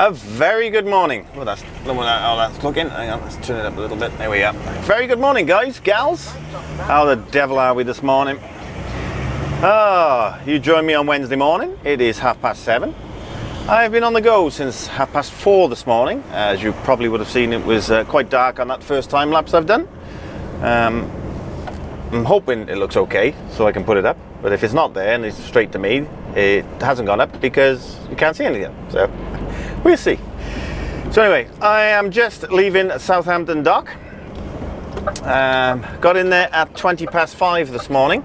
A very good morning. Oh, that's looking. Hang on, let's turn it up a little bit. There we are. Very good morning, guys, gals. How the devil are we this morning? You joined me on Wednesday morning. It is 7:30. I've been on the go since 4:30 this morning. As you probably would have seen, it was quite dark on that first time lapse I've done. I'm hoping it looks okay so I can put it up, but if it's not there and it's straight to me, it hasn't gone up because you can't see anything, so we'll see. So anyway, I am just leaving Southampton Dock. Got in there at 5:20 this morning,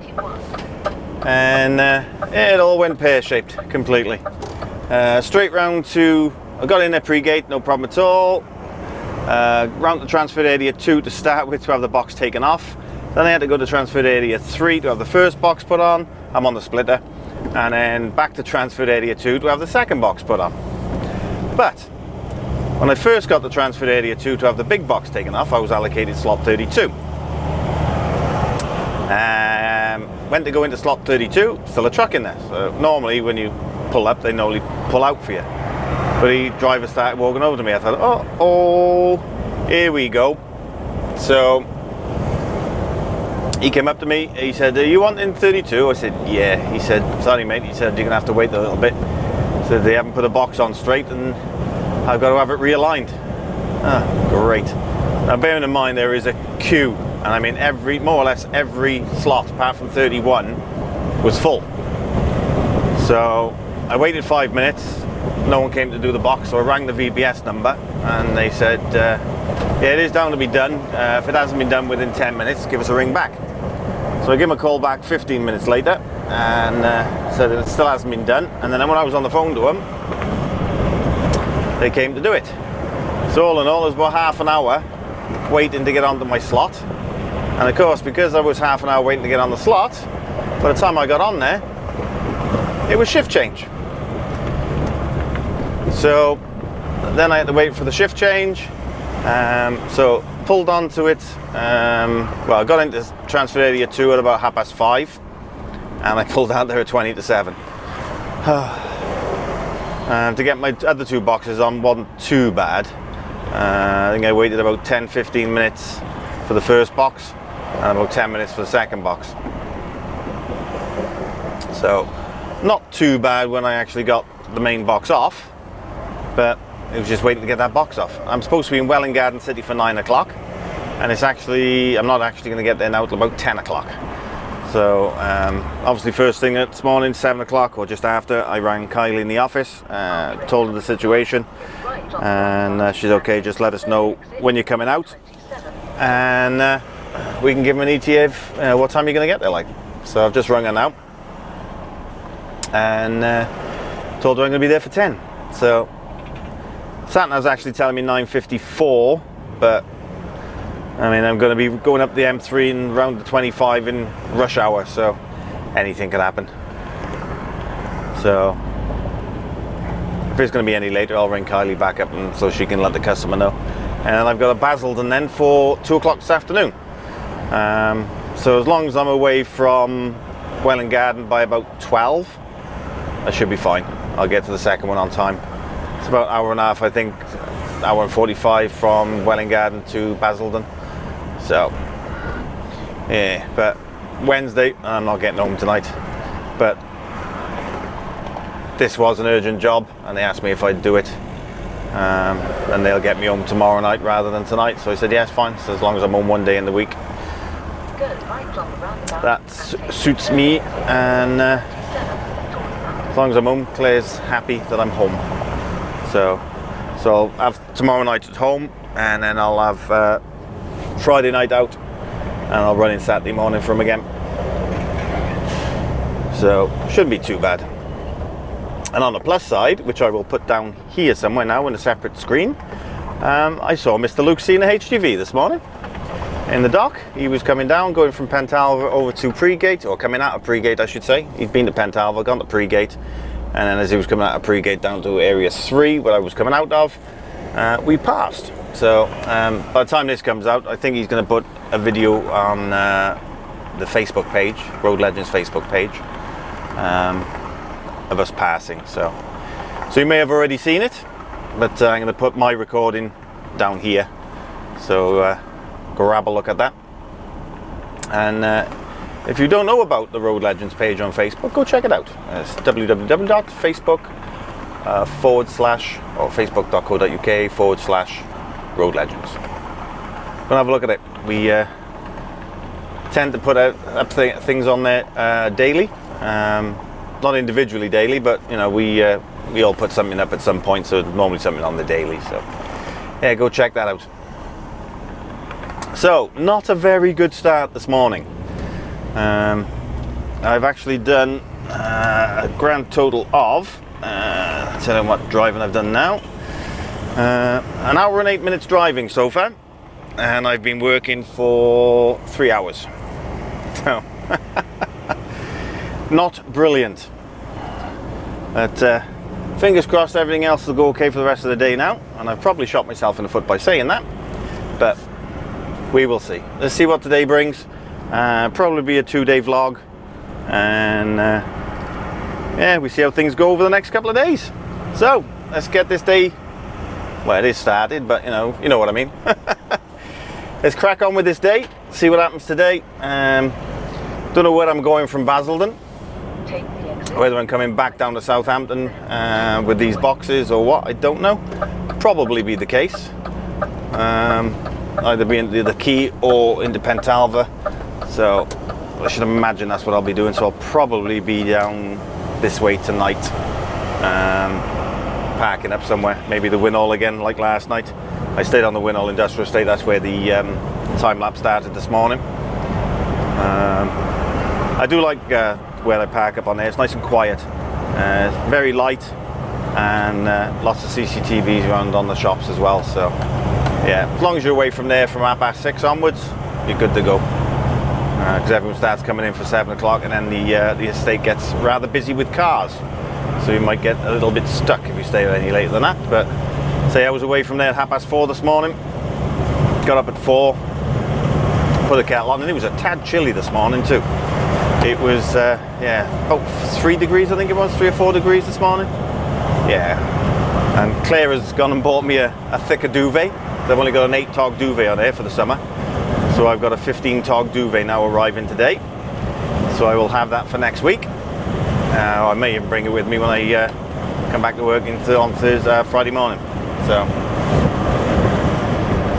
and it all went pear-shaped completely. Straight round to, I got in there pre-gate, no problem at all. Round to transfer area 2 to start with, to have the box taken off. Then I had to go to transfer area 3 to have the first box put on. I'm on the splitter. And then back to transfer area 2 to have the second box put on. But when I first got to transfer area 2 to have the big box taken off, I was allocated slot 32. Went to go into slot 32, still a truck in there. So normally when you pull up, they normally pull out for you. But the driver started walking over to me. I thought, oh, here we go. So he came up to me, he said, are you wanting 32? I said, yeah. He said, sorry mate, he said, you're going to have to wait a little bit. He said, they haven't put a box on straight and I've got to have it realigned. Great. Now bearing in mind there is a queue, and I mean more or less every slot apart from 31 was full. So I waited 5 minutes, no one came to do the box, so I rang the VBS number and they said, yeah, it is down to be done. If it hasn't been done within 10 minutes, give us a ring back. So I gave him a call back 15 minutes later and said it still hasn't been done. And then when I was on the phone to them, they came to do it. So all in all, it was about half an hour waiting to get onto my slot. And of course, because I was half an hour waiting to get on the slot, by the time I got on there, it was shift change. So then I had to wait for the shift change. So pulled onto it. Well, I got into transfer area 2 at about 5:30, and I pulled out there at 7:20. To get my other 2 boxes on wasn't too bad. I think I waited about 10-15 minutes for the first box and about 10 minutes for the second box. So not too bad when I actually got the main box off, but it was just waiting to get that box off. I'm supposed to be in Welwyn Garden City for 9 o'clock, and I'm not actually going to get there now till about 10 o'clock. So obviously first thing this morning, 7 o'clock or just after, I rang Kylie in the office, told her the situation, and she's okay, just let us know when you're coming out, and we can give them an ETA of what time you're going to get there like. So I've just rung her now, and told her I'm going to be there for 10. So Satnav's actually telling me 9:54, but I mean I'm going to be going up the M3 and round the 25 in rush hour, so anything could happen. So if it's going to be any later, I'll ring Kylie back up and so she can let the customer know. And then I've got a Basildon then for 2 o'clock this afternoon. So as long as I'm away from Welwyn Garden by about 12, I should be fine. I'll get to the second one on time. It's about an hour and a half, I think, hour and 45 from Welwyn Garden to Basildon. So, yeah, but Wednesday, I'm not getting home tonight. But this was an urgent job, and they asked me if I'd do it. And they'll get me home tomorrow night rather than tonight. So I said, yes, fine, so as long as I'm home one day in the week. That suits me, and as long as I'm home, Claire's happy that I'm home. So I'll have tomorrow night at home, and then I'll have Friday night out, and I'll run in Saturday morning from again. So shouldn't be too bad. And on the plus side, which I will put down here somewhere now in a separate screen, I saw Mr. Luke C in a HGV this morning in the dock. He was coming down, going from Pentalva over to Pregate, or coming out of Pregate I should say. He'd been to Pentalva, gone to Pregate, and then as he was coming out of Pregate down to area 3 where I was coming out of, we passed. So by the time this comes out, I think he's going to put a video on the Facebook page, Road Legends Facebook page, of us passing. So you may have already seen it. but I'm going to put my recording down here, so grab a look at that. And if you don't know about the Road Legends page on Facebook, go check it out. It's www.facebook.co.uk/Road Legends. Go and have a look at it. We tend to put up things on there daily, not individually daily, but you know, we all put something up at some point, so normally something on the daily. So yeah, go check that out. So not a very good start this morning. I've actually done a grand total of tell you what driving I've done now, an hour and 8 minutes driving so far, and I've been working for 3 hours. So not brilliant, but fingers crossed everything else will go okay for the rest of the day now. And I've probably shot myself in the foot by saying that, but we will see. Let's see what today brings. Probably be a 2-day vlog, and yeah, we see how things go over the next couple of days. So let's get this day, well, it is started, but you know what I mean. Let's crack on with this day, see what happens today. Don't know where I'm going from Basildon, whether I'm coming back down to Southampton with these boxes or what, I don't know. Probably be the case, either be into the Key or into Pentalva. So I should imagine that's what I'll be doing. So I'll probably be down this way tonight, parking up somewhere, maybe the Winnall again like last night. I stayed on the Winnall Industrial Estate, that's where the time lapse started this morning. I do like where I park up on there. It's nice and quiet, very light, and lots of CCTVs around on the shops as well. So yeah, as long as you're away from there from 6:30 onwards, you're good to go. Because everyone starts coming in for 7 o'clock, and then the estate gets rather busy with cars, so you might get a little bit stuck if you stay any later than that. But say I was away from there at 4:30 this morning, got up at 4, put the kettle on, and it was a tad chilly this morning too. It was yeah, about 3 degrees, I think it was, 3 or 4 degrees this morning. Yeah, and Claire has gone and bought me a thicker duvet. I've only got an 8-tog duvet on there for the summer. So I've got a 15-tog duvet now arriving today, so I will have that for next week. I may even bring it with me when I come back to work on Thursday, Friday morning. So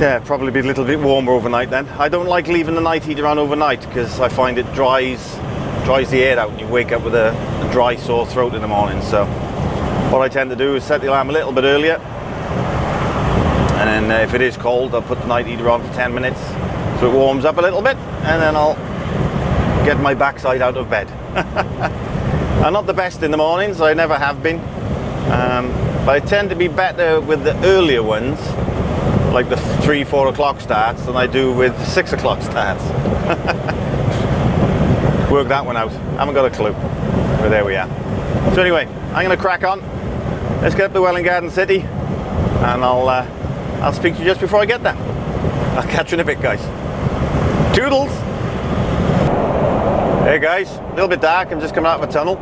yeah, probably be a little bit warmer overnight then. I don't like leaving the night heater on overnight because I find it dries the air out and you wake up with a dry, sore throat in the morning. So what I tend to do is set the alarm a little bit earlier, and then if it is cold, I'll put the night heater on for 10 minutes. So it warms up a little bit, and then I'll get my backside out of bed. I'm not the best in the mornings, I never have been, but I tend to be better with the earlier ones, like the 3-4 o'clock starts, than I do with 6 o'clock starts. Work that one out, I haven't got a clue, but there we are. So anyway, I'm going to crack on. Let's get up to Welwyn Garden City, and I'll speak to you just before I get there. I'll catch you in a bit, guys. Toodles! Hey guys, a little bit dark, I'm just coming out of a tunnel.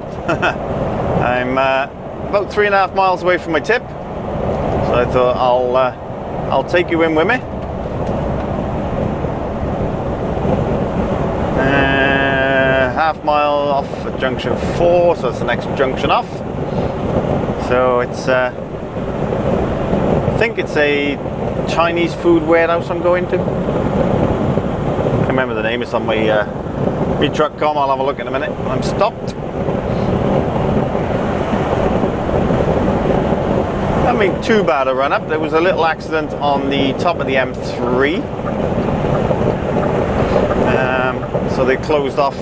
I'm about 3.5 miles away from my tip, so I thought I'll take you in with me. Half mile off at junction 4, so that's the next junction off. So it's I think it's a Chinese food warehouse I'm going to. I can't remember the name. It's on my truck com. I'll have a look in a minute when I'm stopped. I mean, too bad a run up. There was a little accident on the top of the M3, so they closed off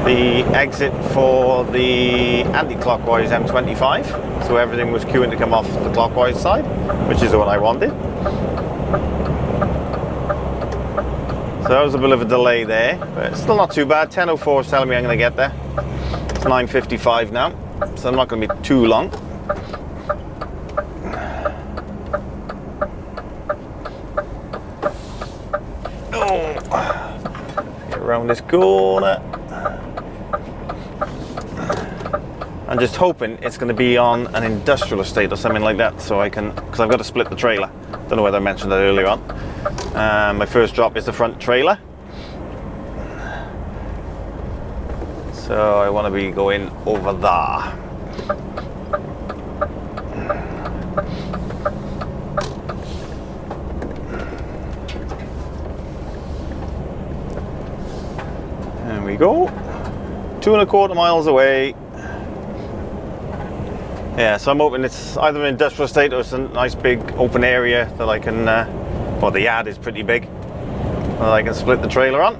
the exit for the anti-clockwise M25, so everything was queuing to come off the clockwise side, which is what I wanted. So that was a bit of a delay there, but it's still not too bad. 10:04 is telling me I'm going to get there. It's 9:55 now, so I'm not going to be too long. Get around this corner. I'm just hoping it's going to be on an industrial estate or something like that, so I can, because I've got to split the trailer. Don't know whether I mentioned that earlier on. My first drop is the front trailer, so I want to be going over there. There we go. 2.25 miles away. Yeah, so I'm hoping it's either an industrial estate or it's a nice big open area that I can, well, the yard is pretty big, that I can split the trailer on.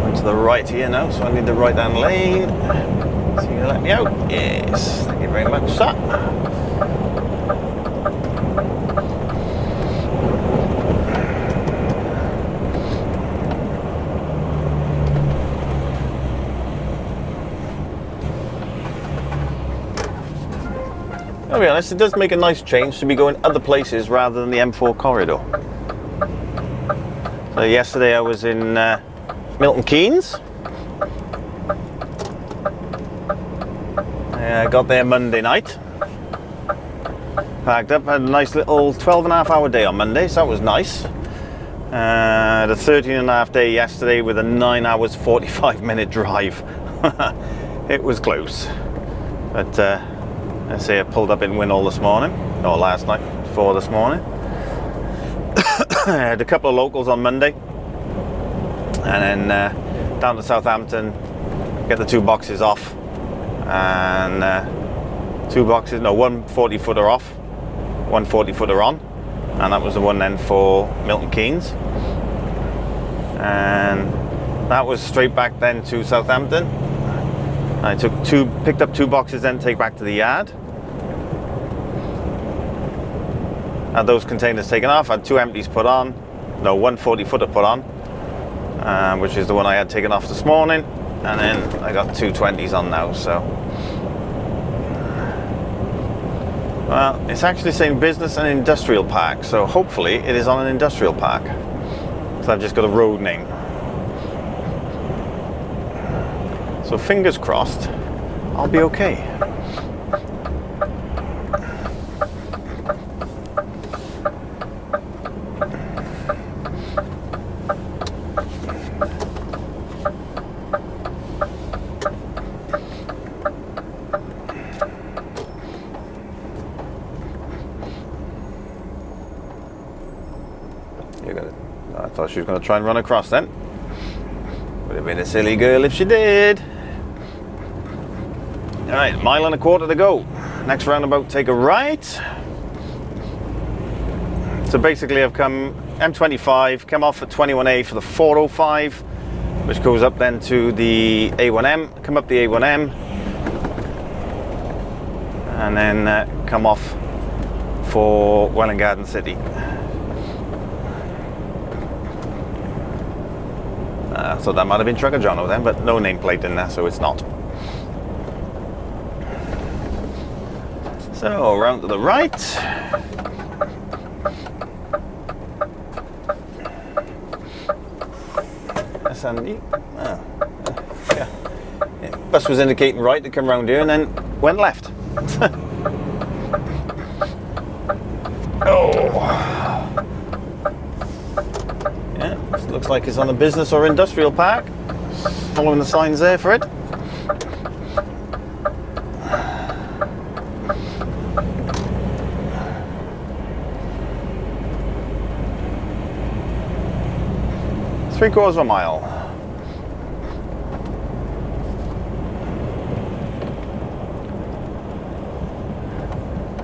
I'm to the right here now, so I need the right hand lane. So you can let me out? Yes, thank you very much, sir. I'll be honest, it does make a nice change to be going other places rather than the M4 corridor. So yesterday I was in Milton Keynes. I got there Monday night. Packed up, had a nice little 12.5 hour day on Monday, so that was nice. Had a 13.5 day yesterday with a 9 hours 45 minute drive. It was close. But I say I pulled up in Winnall this morning, or last night, before this morning. I had a couple of locals on Monday, and then down to Southampton, get the 2 boxes off, and 2 boxes, no, 1 40-footer off, 1 40-footer on, and that was the one then for Milton Keynes. And that was straight back then to Southampton. I picked up 2 boxes then to take back to the yard. Had those containers taken off, had 2 empties put on, no, 1 40-footer put on, which is the one I had taken off this morning, and then I got 2 20s on now, so. Well, it's actually saying business and industrial park, so hopefully it is on an industrial park. So I've just got a road name. So fingers crossed, I'll be okay. I thought she was going to try and run across then. Would have been a silly girl if she did. Alright, 1.25 miles to go. Next roundabout, take a right. So basically I've come M25, come off at 21A for the 405, which goes up then to the A1M, come up the A1M, and then come off for Welwyn Garden City. So that might have been Trucker Jono then, but no nameplate in there, so it's not. So, round to the right. That's handy. Oh, yeah. Bus was indicating right to come round here and then went left. Oh. Yeah, looks like it's on a business or industrial park. Following the signs there for it. Three-quarters of a mile.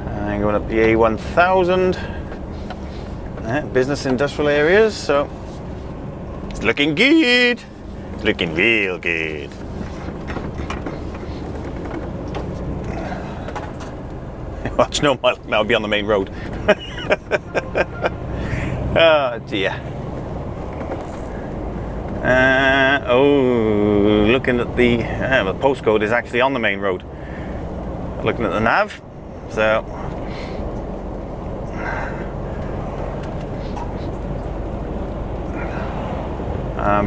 And going up the A1000. Business industrial areas, so it's looking good. It's looking real good. Watch, no, I'll be on the main road. Oh dear. Oh, looking at the postcode is actually on the main road. Looking at the nav, so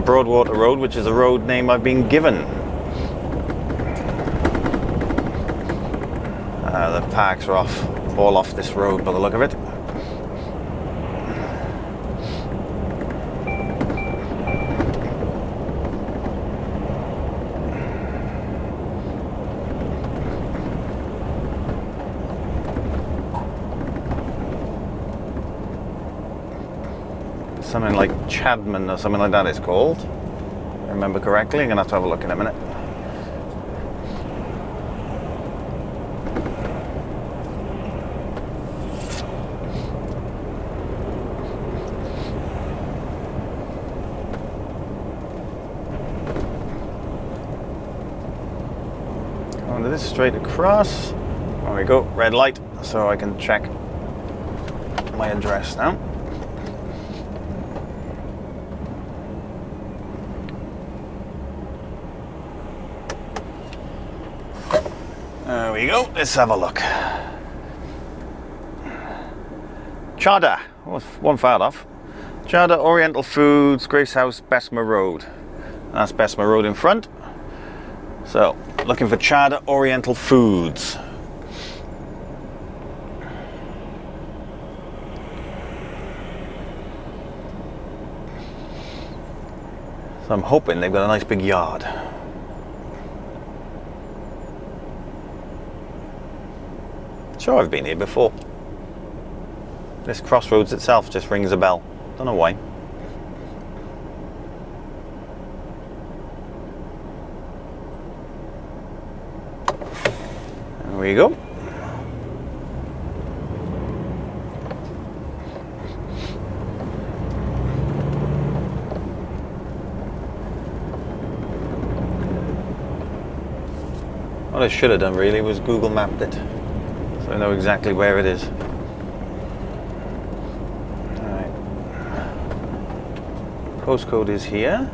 Broadwater Road, which is a road name I've been given. The parks are all off this road by the look of it. Something like Chadman or something like that it's called. If I remember correctly. I'm going to have a look in a minute. Under this straight across. There we go, red light, so I can check my address now. There we go, let's have a look. Chada, oh, one file off. Chada Oriental Foods, Grace House, Bessemer Road. That's Bessemer Road in front. So, looking for Chada Oriental Foods. So I'm hoping they've got a nice big yard. Sure, I've been here before. This crossroads itself just rings a bell. Don't know why. There we go. What I should have done really was Google mapped it, so I know exactly where it is. Alright. Postcode is here.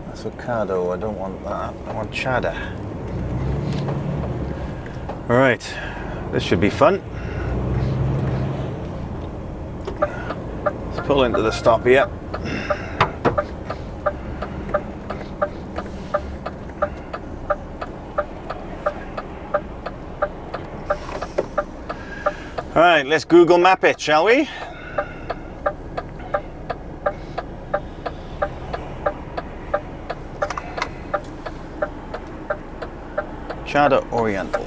That's Ocado, I don't want that. I want Chada. Alright, this should be fun. Let's pull into the stop here. Alright, let's Google map it, shall we? Chada Oriental.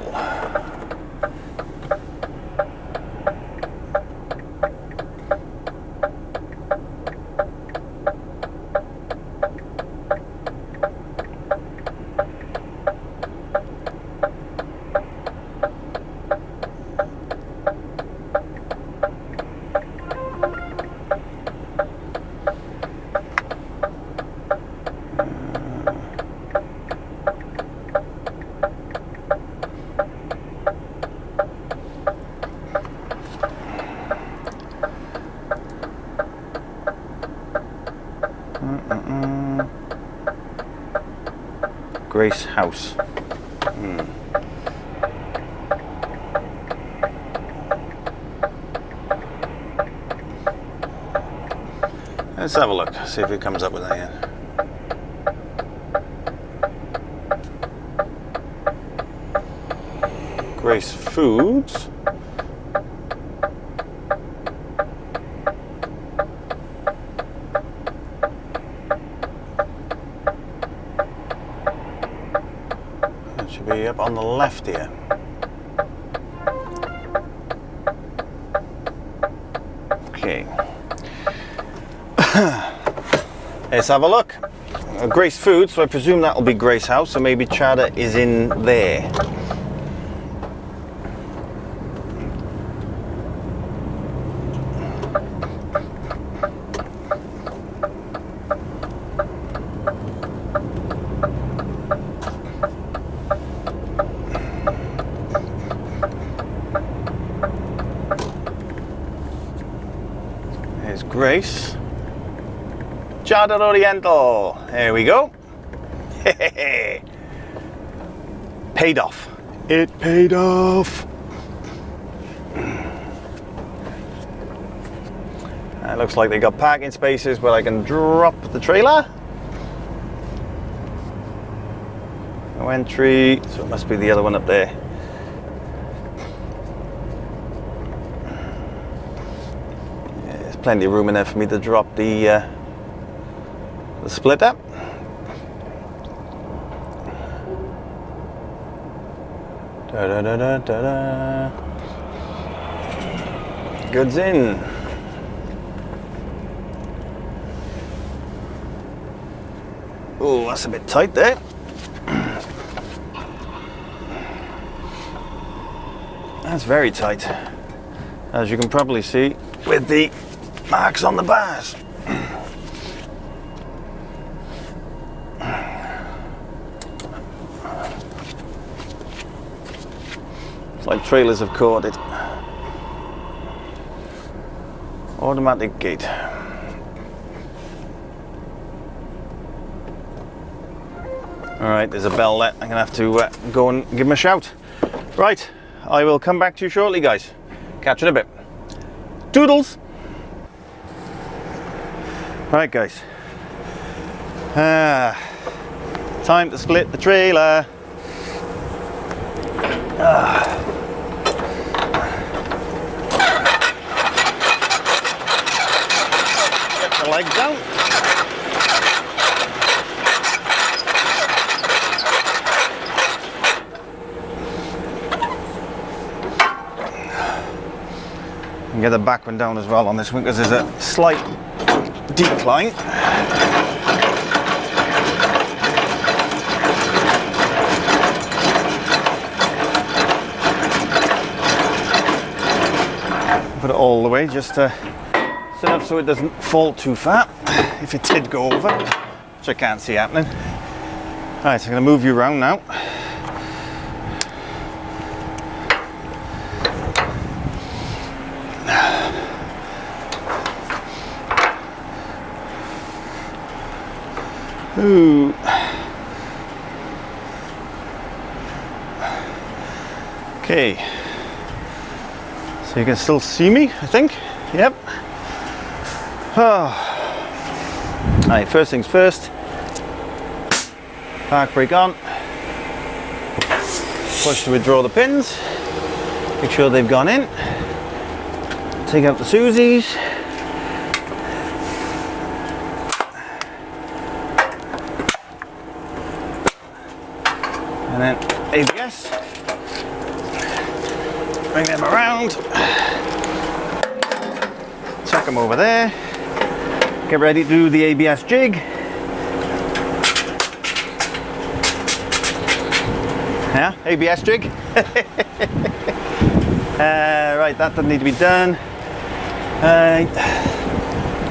Grace House. Let's have a look, see if it comes up with anything. Grace Foods. Should be up on the left here. Okay. Let's have a look. Grace Food, so I presume that will be Grace House, so maybe Chada is in there. There's Grace. Chada Oriental. There we go. Paid off. It paid off. It looks like they got parking spaces where I can drop the trailer. No entry, so it must be the other one up there. Yeah, there's plenty of room in there for me to drop the splitter. Da da da da da da. Goods in. Oh, that's a bit tight there. That's very tight, as you can probably see with the marks on the bars. It's like trailers have caught it. Automatic gate. Alright, there's a bell there. I'm going to have to go and give him a shout. Right, I will come back to you shortly, guys. Catch you in a bit. Toodles! Right, guys. Time to split the trailer. Get the legs down. And get the back one down as well on this one because there's a slight decline. Put it all the way just to set up so it doesn't fall too far if it did go over, which I can't see happening. Alright, so I'm going to move you around now. Ooh. Okay. So you can still see me, I think. Yep. Oh. Alright, first things first. Park brake on. Push to withdraw the pins. Make sure they've gone in. Take out the Susies. And then ABS, bring them around, tuck them over there, get ready to do the ABS jig. Yeah, ABS jig. Right, that doesn't need to be done.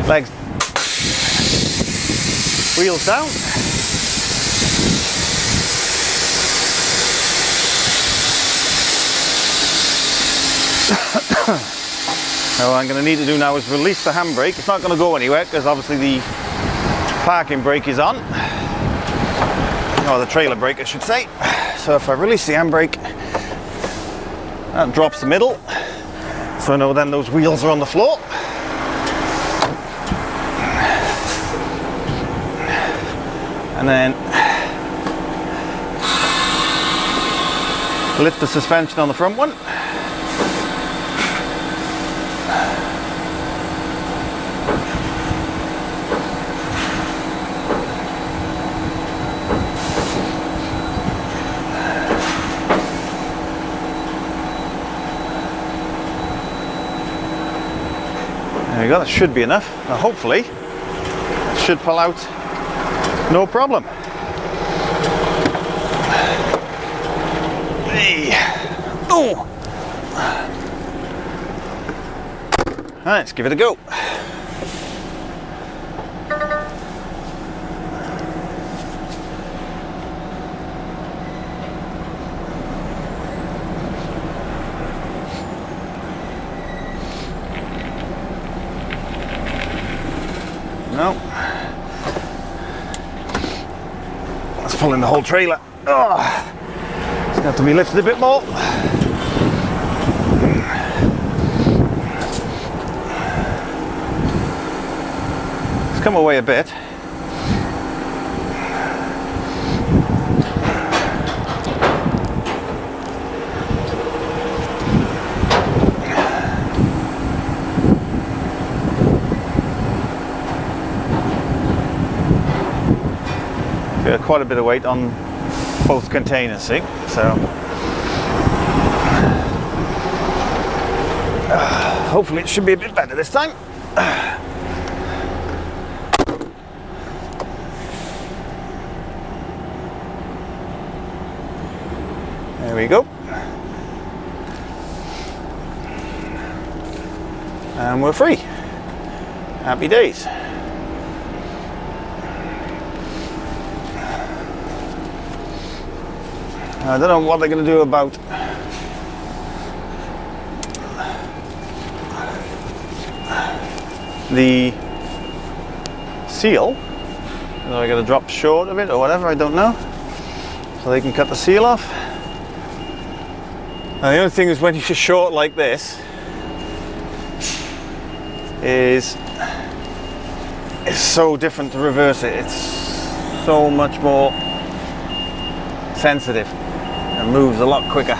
Legs, wheels down. So what I'm going to need to do now is release the handbrake. It's not going to go anywhere because obviously the parking brake is on, or the trailer brake I should say. So if I release the handbrake, that drops the middle, so I know then those wheels are on the floor. And then lift the suspension on the front one. There we go, that should be enough. Now hopefully it should pull out no problem. Hey. Oh. Alright, let's give it a go. No. Let's pull in the whole trailer. Oh. It's going to have to be lifted a bit more. come away a bit. Got quite a bit of weight on both containers, see? So hopefully it should be a bit better this time. There we go. And we're free. Happy days. I don't know what they're going to do about the seal. Are they going to drop short of it or whatever? I don't know. So they can cut the seal off. Now the only thing is, when you're short like this, is it's so different to reverse it. It's so much more sensitive and moves a lot quicker.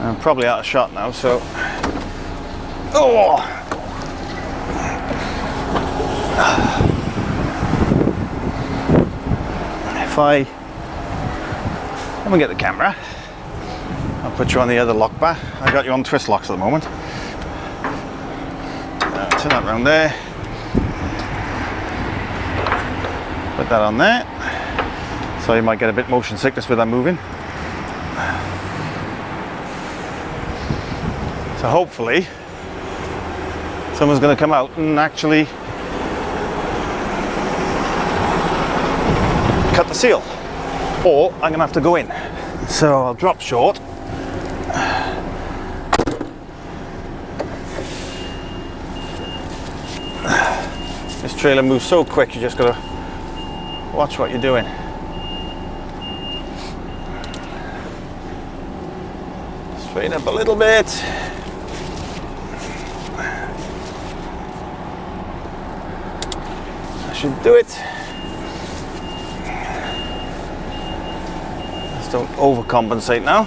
I'm probably out of shot now, so if I let me get the camera, I'll put you on the other lock bar. I got you on twist locks at the moment. Turn that round there. Put that on there. So you might get a bit motion sickness with that moving. So hopefully someone's going to come out and actually cut the seal. Or I'm going to have to go in. So I'll drop short. This trailer moves so quick, you just got to watch what you're doing. Straighten up a little bit. That should do it. Don't overcompensate now,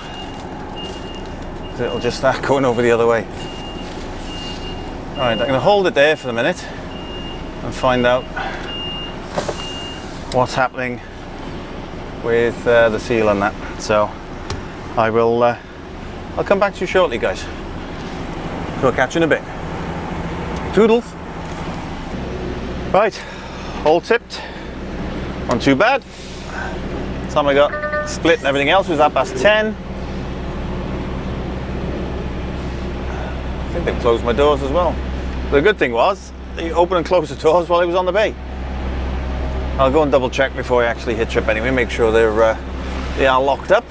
it'll just start going over the other way. Alright, I'm going to hold it there for a minute and find out what's happening with the seal on that. So I will I'll come back to you shortly, guys. We'll catch you in a bit. Toodles. Right, all tipped, not too bad. Time I got split and everything else was 10:30. I think they've closed my doors as well. The good thing was they open and close the doors while I was on the bay. I'll go and double check before I actually hitch up anyway, make sure they are locked up.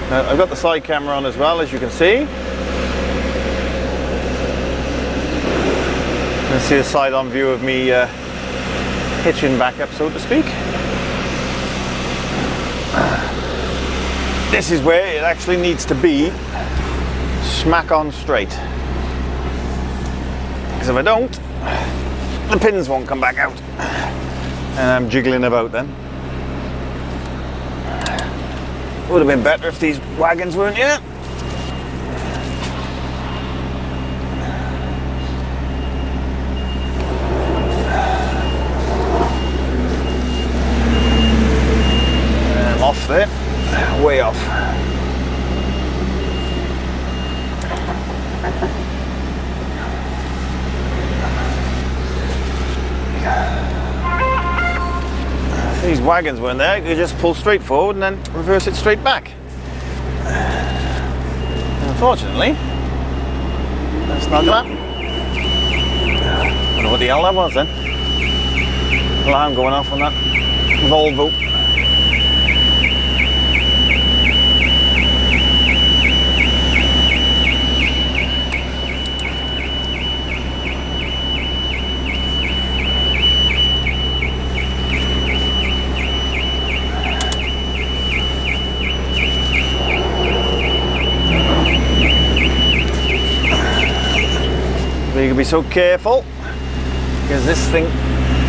I've got the side camera on as well, as you can see. You can see a side-on view of me hitching back up, so to speak. This is where it actually needs to be smack on straight, because if I don't, the pins won't come back out and I'm jiggling about then. Would have been better if these wagons weren't here. And off there. Way off. If these wagons weren't there, you could just pull straight forward and then reverse it straight back. Unfortunately, that's not gonna happen. I don't know what the hell that was then. Alarm going off on that Volvo. be so careful because this thing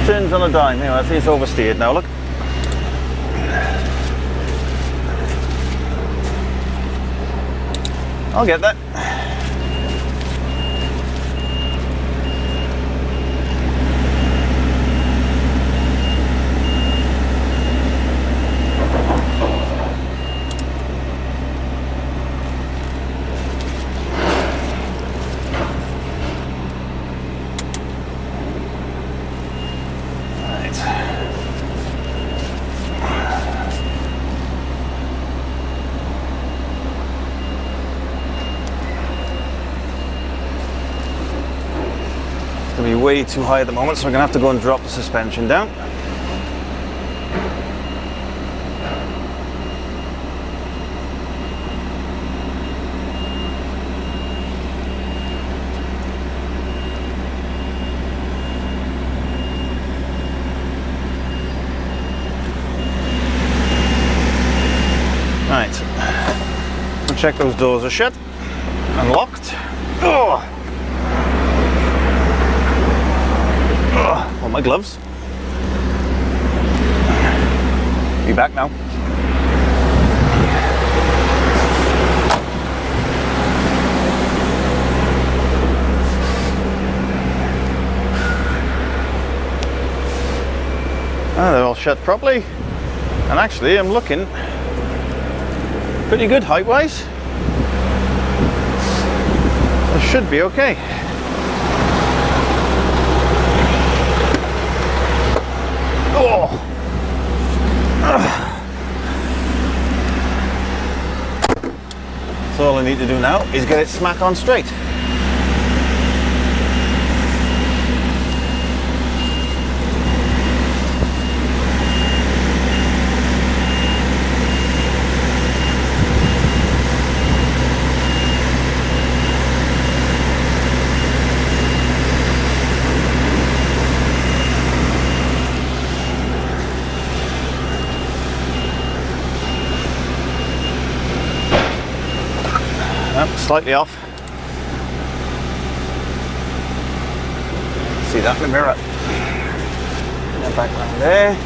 turns on a dime. Anyway, I think it's oversteered now, look. I'll get that. Be way too high at the moment, so I'm going to have to go and drop the suspension down. Right, I'll check those doors are shut and locked. Oh. Want my gloves? Be back now. They're all shut properly, and actually I'm looking pretty good height-wise. I should be okay. Oh. So all I need to do now is get it smack on straight. Slightly off. See that in the mirror. Get back round there.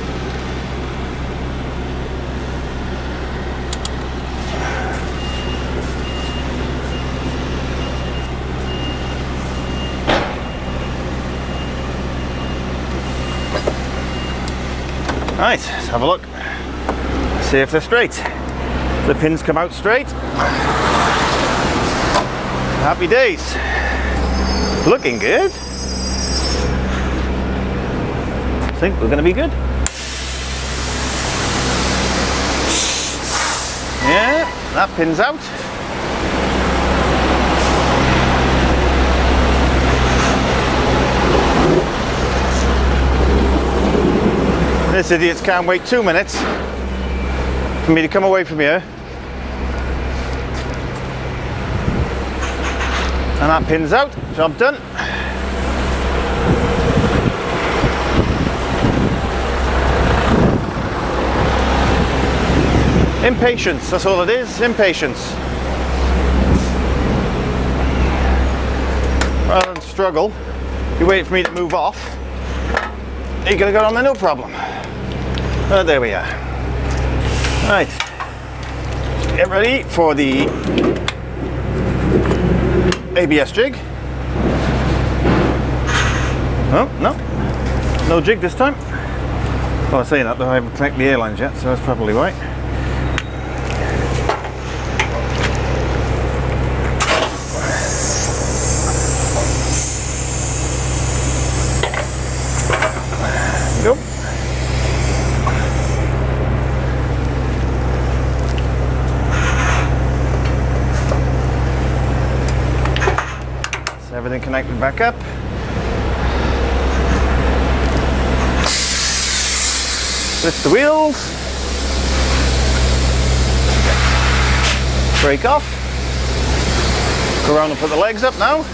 Right, let's have a look. See if they're straight. The pins come out straight. Happy days. Looking good. I think we're going to be good. Yeah, that pin's out. This idiot can't wait 2 minutes for me to come away from here. And that pin's out, job done. Impatience, that's all it is, impatience. Rather than struggle, you wait for me to move off, you're gonna go on there, no problem. Oh, there we are. Right, get ready for the ABS jig. Oh, no jig this time. Well, I'm saying that, though I haven't connected the airlines yet, so that's probably right. There we go. Everything connected back up. Lift the wheels. Brake off. Go around and put the legs up now.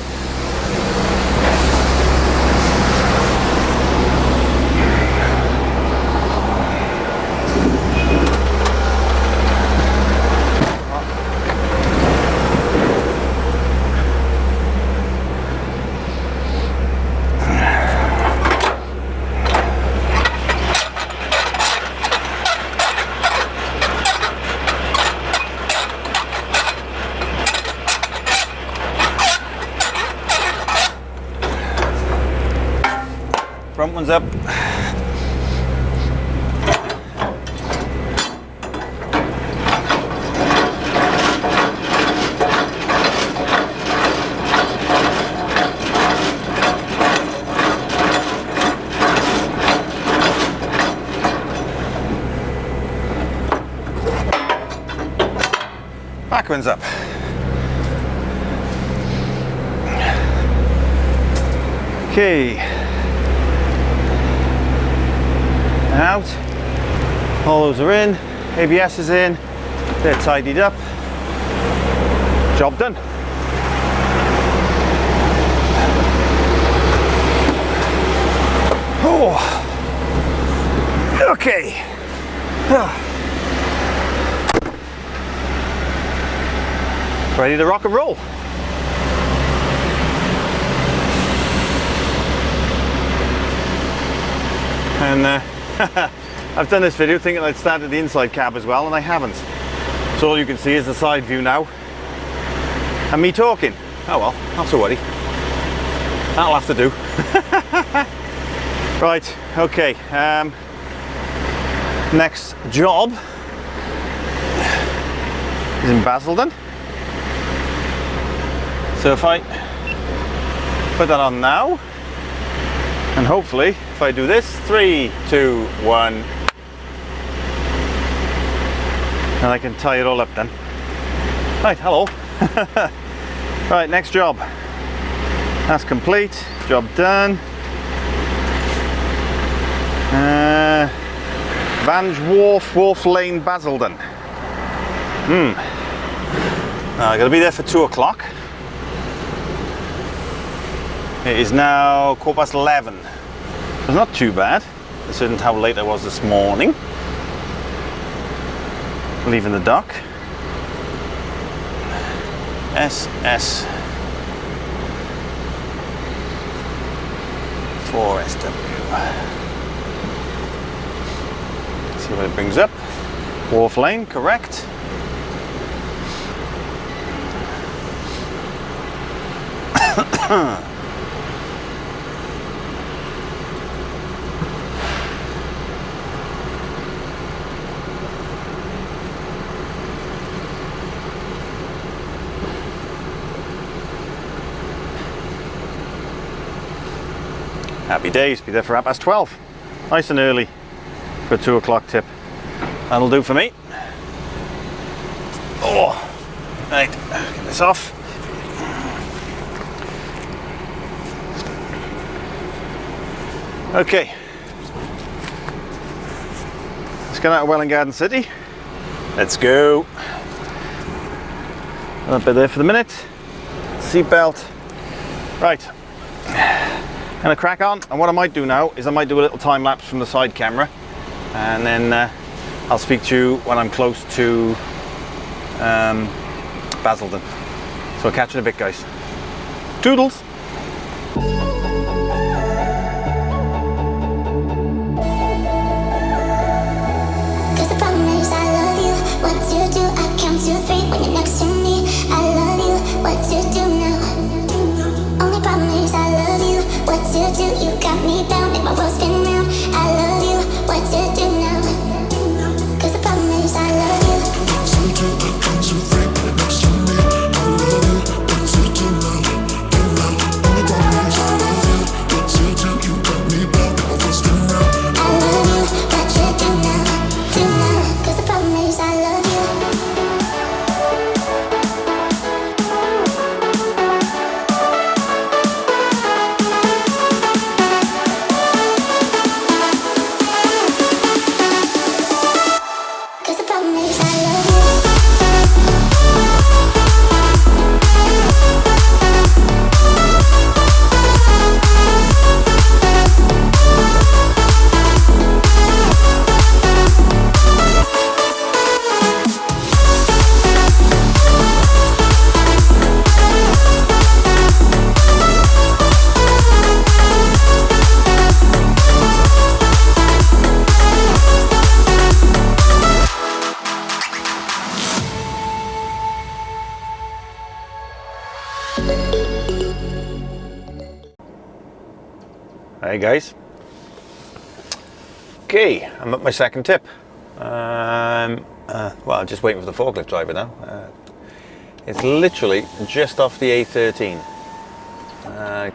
one's up. Back one's up. Okay. Out. All those are in. ABS is in. They're tidied up. Job done. Oh. Okay. Ready to rock and roll. And I've done this video thinking I'd started the inside cab as well, and I haven't. So all you can see is the side view now and me talking. Oh well, not to worry, that'll have to do. Right, okay, next job is in Basildon. So if I put that on now, and hopefully if I do this, 3, 2, 1, and I can tie it all up then. Right, hello. Right, next job. That's complete, job done. Vange Wharf Lane, Basildon. I gotta be there for 2 o'clock. It is now 11:15. It's not too bad. This isn't how late I was this morning. Leaving the dock. SS 4SW. See what it brings up. Wharf Lane, correct. Happy days, be there for 12:30. Nice and early for a 2 o'clock tip. That'll do for me. Oh, right, get this off. Okay, let's get out of Welwyn Garden City. Let's go. I'll be there for the minute. Seatbelt. Right. Gonna crack on, and what I might do now is I might do a little time lapse from the side camera, and then I'll speak to you when I'm close to Basildon. So I'll catch you in a bit, guys. Toodles! Hey guys, Okay, I'm at my second tip. Well, I'm just waiting for the forklift driver now. It's literally just off the A13.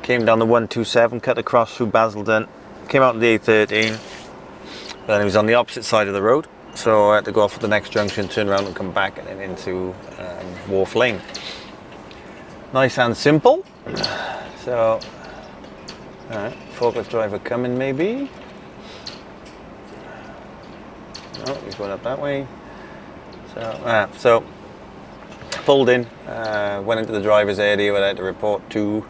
Came down the 127, cut across through Basildon, came out on the A13, then it was on the opposite side of the road, so I had to go off at the next junction, turn around and come back and then into Wharf Lane. Nice and simple. So, alright, forklift driver coming maybe. No, he's going up that way. So pulled in, went into the driver's area where I had to report to,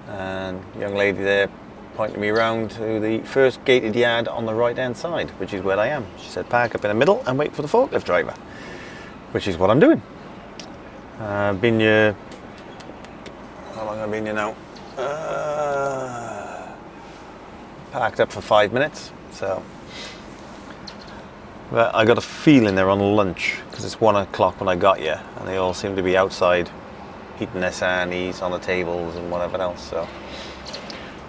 and the young lady there pointed me around to the first gated yard on the right hand side, which is where I am. She said park up in the middle and wait for the forklift driver, which is what I'm doing. Been here, how long have I been here now? Parked up for 5 minutes, so. But I got a feeling they're on lunch because it's 1 o'clock when I got here, and they all seem to be outside eating their sarnies on the tables and whatever else. So,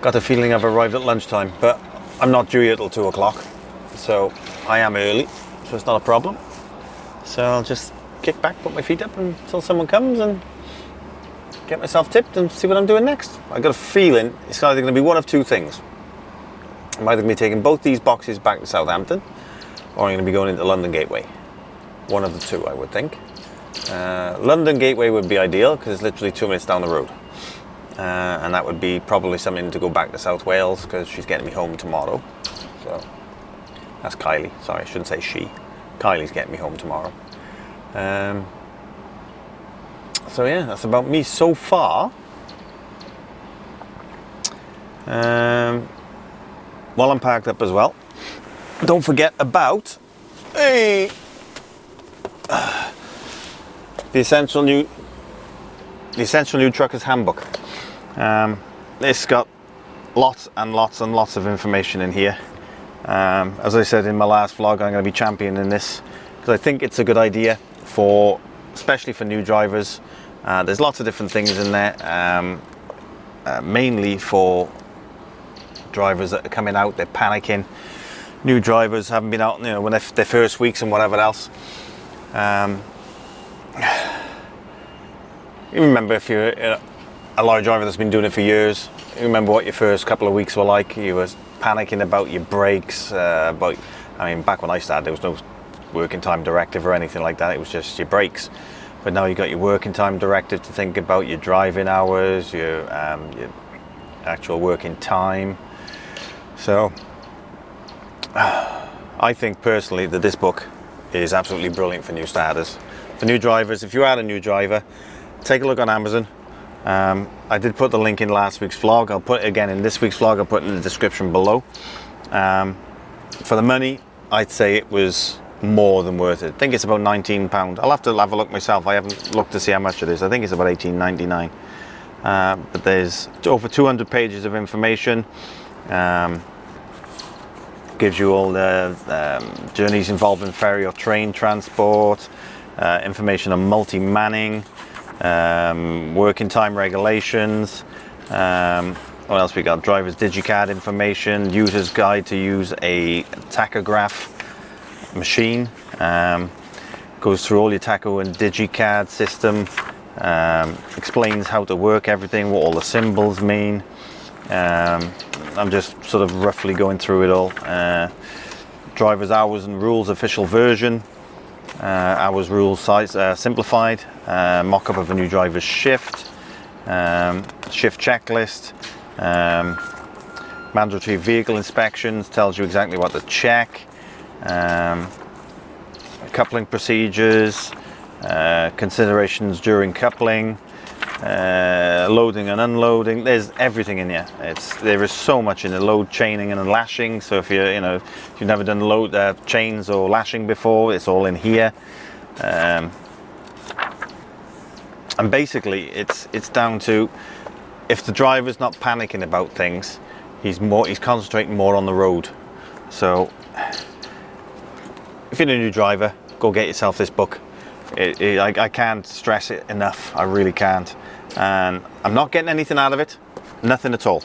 got the feeling I've arrived at lunchtime, but I'm not due here till 2 o'clock, so I am early, so it's not a problem. So I'll just kick back, put my feet up until someone comes and get myself tipped and see what I'm doing next. I got a feeling it's either going to be one of two things. I'm either going to be taking both these boxes back to Southampton, or I'm going to be going into London Gateway. One of the two, I would think. London Gateway would be ideal because it's literally 2 minutes down the road. And that would be probably something to go back to South Wales because she's getting me home tomorrow. So that's Kylie. Sorry, I shouldn't say she. Kylie's getting me home tomorrow. So yeah, that's about me so far. While I'm parked up as well, don't forget about the essential new trucker's handbook. It's got lots and lots and lots of information in here. As I said in my last vlog, I'm going to be championing this because I think it's a good idea especially for new drivers. There's lots of different things in there, mainly for drivers that are coming out, they're panicking. New drivers haven't been out, when their first weeks and whatever else. You remember if you're a lorry driver that's been doing it for years, you remember what your first couple of weeks were like. You were panicking about your brakes, back when I started there was no working time directive or anything like that, it was just your brakes. But now you've got your working time directive to think about, your driving hours, your actual working time. So I think personally that this book is absolutely brilliant for new starters. For new drivers, if you are a new driver, take a look on Amazon. I did put the link in last week's vlog. I'll put it again in this week's vlog. I'll put it in the description below. For the money, I'd say it was more than worth it. I think it's about £19. I'll have to have a look myself. I haven't looked to see how much it is. I think it's about $18.99. But there's over 200 pages of information. Gives you all the journeys involving ferry or train transport, information on multi-manning, working time regulations, what else we got? Driver's digicard information, user's guide to use a tachograph machine, goes through all your tacho and digicard system, explains how to work everything, what all the symbols mean. I'm just sort of roughly going through it all. Driver's hours and rules official version, hours rules size simplified, mock-up of a new driver's shift, shift checklist, mandatory vehicle inspections, tells you exactly what to check, coupling procedures, considerations during coupling, loading and unloading. There's everything in here. There is so much in the load chaining and lashing. So if if you've never done load chains or lashing before, it's all in here. And basically, it's down to if the driver's not panicking about things, he's concentrating more on the road. So if you're a new driver, go get yourself this book. I can't stress it enough. I really can't. And I'm not getting anything out of it, nothing at all.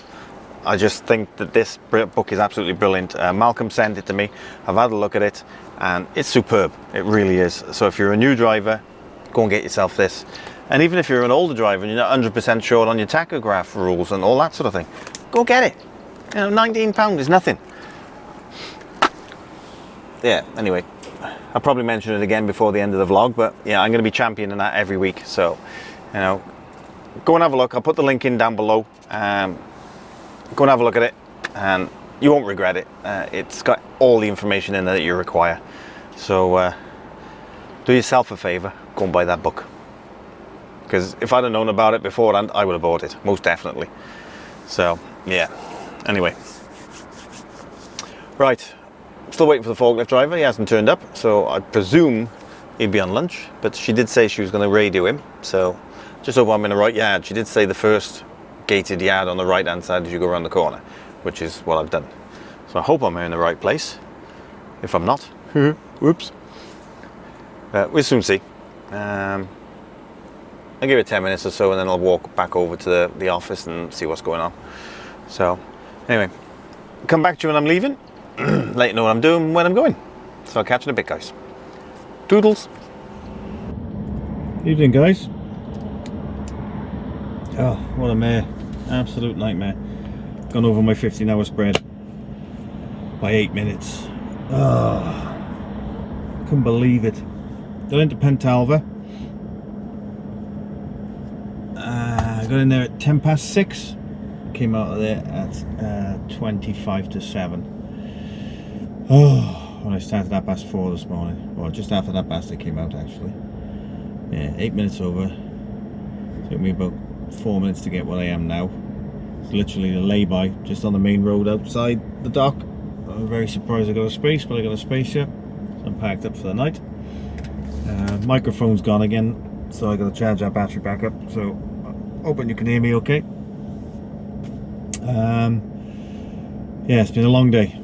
I just think that this book is absolutely brilliant. Malcolm sent it to me. I've had a look at it and it's superb. It really is. So if you're a new driver, go and get yourself this. And even if you're an older driver and you're not 100% sure on your tachograph rules and all that sort of thing, go get it. You know, £19 is nothing. Yeah, anyway, I'll probably mention it again before the end of the vlog, but yeah, I'm going to be championing that every week. So, you know, go and have a look. I'll put the link in down below. Go and have a look at it and you won't regret it. It's got all the information in there that you require. So do yourself a favor, go and buy that book. Because if I'd have known about it beforehand, I would have bought it, most definitely. So, yeah. Anyway. Right. Still waiting for the forklift driver. He hasn't turned up. So, I presume he'd be on lunch. But she did say she was going to radio him. So, just hope I'm in the right yard. She did say the first gated yard on the right-hand side as you go around the corner. Which is what I've done. So, I hope I'm in the right place. If I'm not. Whoops. We'll soon see. I'll give it 10 minutes or so and then I'll walk back over to the office and see what's going on. So, anyway, come back to you when I'm leaving. Let you know what I'm doing when I'm going. So I'll catch you in a bit, guys. Doodles. Evening, guys. Oh, what a mare. Absolute nightmare. Gone over my 15-hour spread by 8 minutes. Oh, couldn't believe it. Got into Pentalva. I got in there at 10 past 6. Came out of there at 25 to 7. Oh, when I started at past 4 this morning. Well, just after that past I came out actually. Yeah, 8 minutes over. Took me about 4 minutes to get where I am now. It's literally the lay-by just on the main road outside the dock. I'm very surprised I got a space, but I got a space here. So I'm packed up for the night. Microphone's gone again, so I got to charge that battery back up. So hoping you can hear me okay. Yeah, it's been a long day.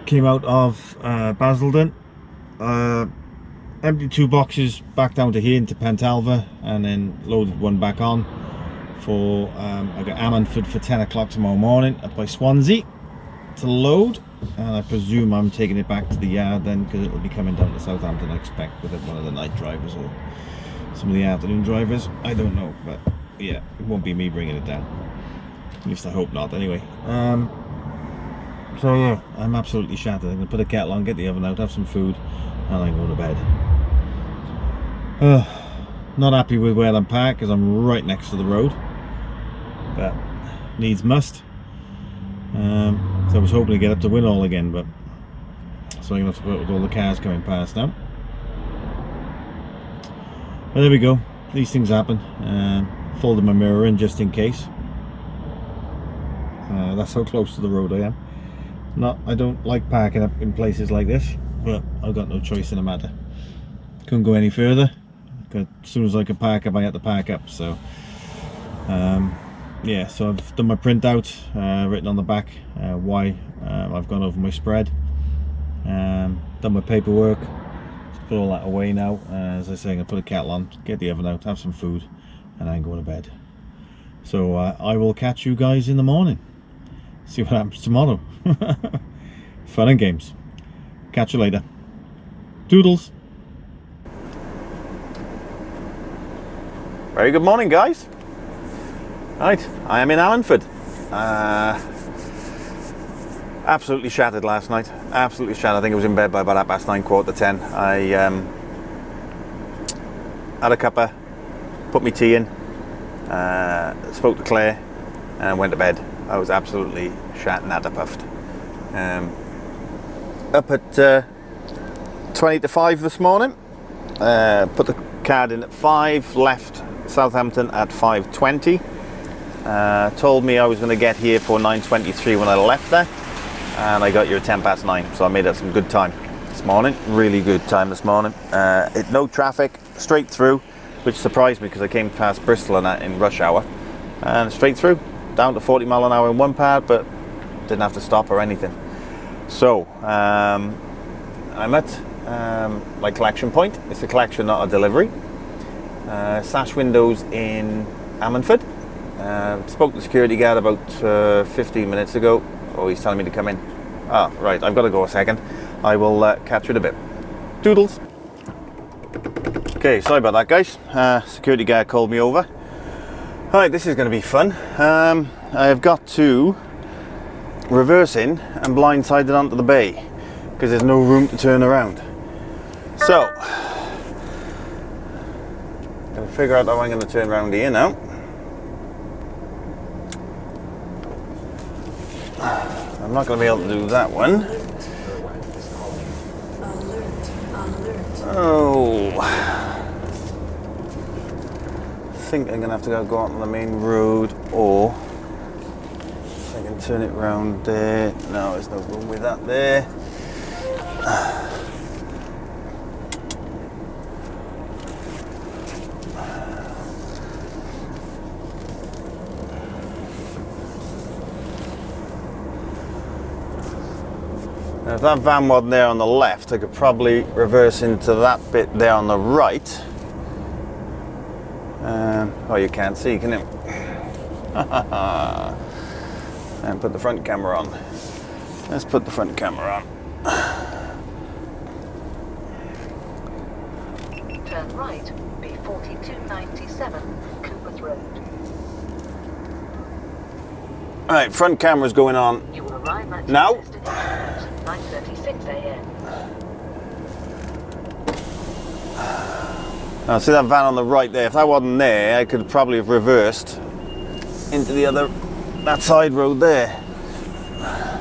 Came out of Basildon, emptied 2 boxes back down to here into Pentalva, and then loaded one back on for I got Ammanford for 10 o'clock tomorrow morning up by Swansea to load, and I presume I'm taking it back to the yard then, because it'll be coming down to Southampton, I expect, with one of the night drivers or some of the afternoon drivers. I don't know, but yeah, it won't be me bringing it down. At least I hope not, anyway. So yeah, I'm absolutely shattered. I'm going to put a kettle on, get the oven out, have some food, and I'm going to bed. Not happy with where I'm parked because I'm right next to the road, but needs must. So I was hoping to get up to Winall again, but so I'm going to have to put with all the cars coming past now. But there we go, these things happen. Folded my mirror in just in case. That's how close to the road I am. I don't like parking up in places like this, but I've got no choice in the matter. Couldn't go any further. As soon as I could park up, I had to park up. So yeah, so I've done my printout, written on the back why I've gone over my spread. Done my paperwork. Put all that away now. As I say, I'm going to put a kettle on, get the oven out, have some food, and then go to bed. So I will catch you guys in the morning. See what happens tomorrow. Fun and games. Catch you later. Doodles. Very good morning, guys. Right, I am in Ammanford. Absolutely shattered last night. Absolutely shattered. I think I was in bed by about 9:15, 9:45. I had a cuppa, put my tea in, spoke to Claire, and went to bed. I was absolutely shat and puffed. Up at 20 to 5 this morning. Put the card in at 5, left Southampton at 5:20. Told me I was going to get here for 9:23 when I left there, and I got here at 10 past 9, so I made up some good time this morning. Really good time this morning. No traffic, straight through, which surprised me because I came past Bristol and that in rush hour, and straight through, down to 40 mile an hour in one part, but didn't have to stop or anything. So I'm at my collection point. It's a collection, not a delivery. Sash windows in Ammanford. Spoke to the security guard about 15 minutes ago. Oh, he's telling me to come in. Ah, right, I've got to go a second. I will catch you in a bit. Doodles. Okay, sorry about that, guys. Security guard called me over. Alright, this is going to be fun. I have got to reverse in and blindside it onto the bay because there's no room to turn around. So, I'm going to figure out how I'm going to turn around here now. I'm not going to be able to do that one. Oh, I think I'm going to have to go onto the main road, or I can turn it round there. No, there's no room with that there. Now, if that van wasn't there on the left, I could probably reverse into that bit there on the right. Oh, you can't see, can you? And put the front camera on. Let's put the front camera on. Turn right, B4297, Coopers Road. Alright, front camera's going on. You will arrive at now. your destination at 9:36 a.m. Now, see that van on the right there? If that wasn't there, I could probably have reversed into that side road there. I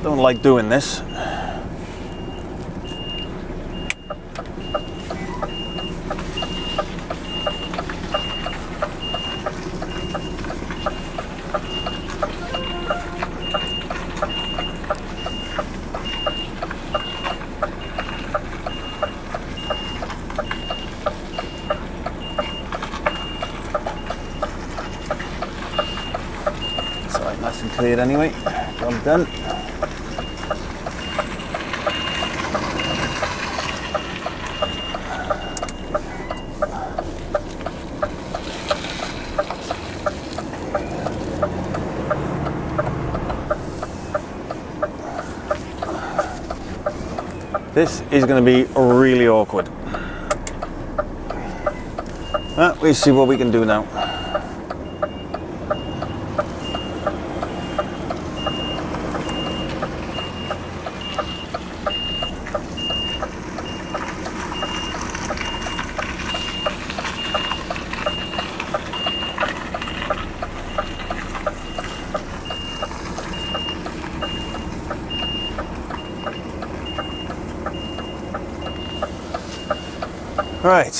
don't like doing this. Nice and cleared anyway. Job done. This is going to be really awkward. We'll see what we can do now. Right.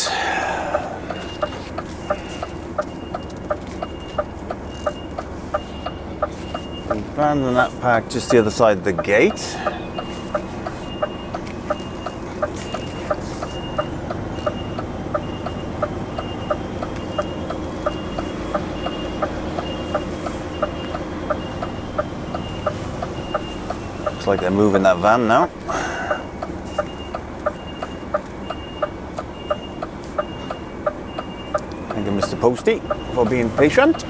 Abandon that park just the other side of the gate. Looks like they're moving that van now. Thank you, Mr. Postie, for being patient.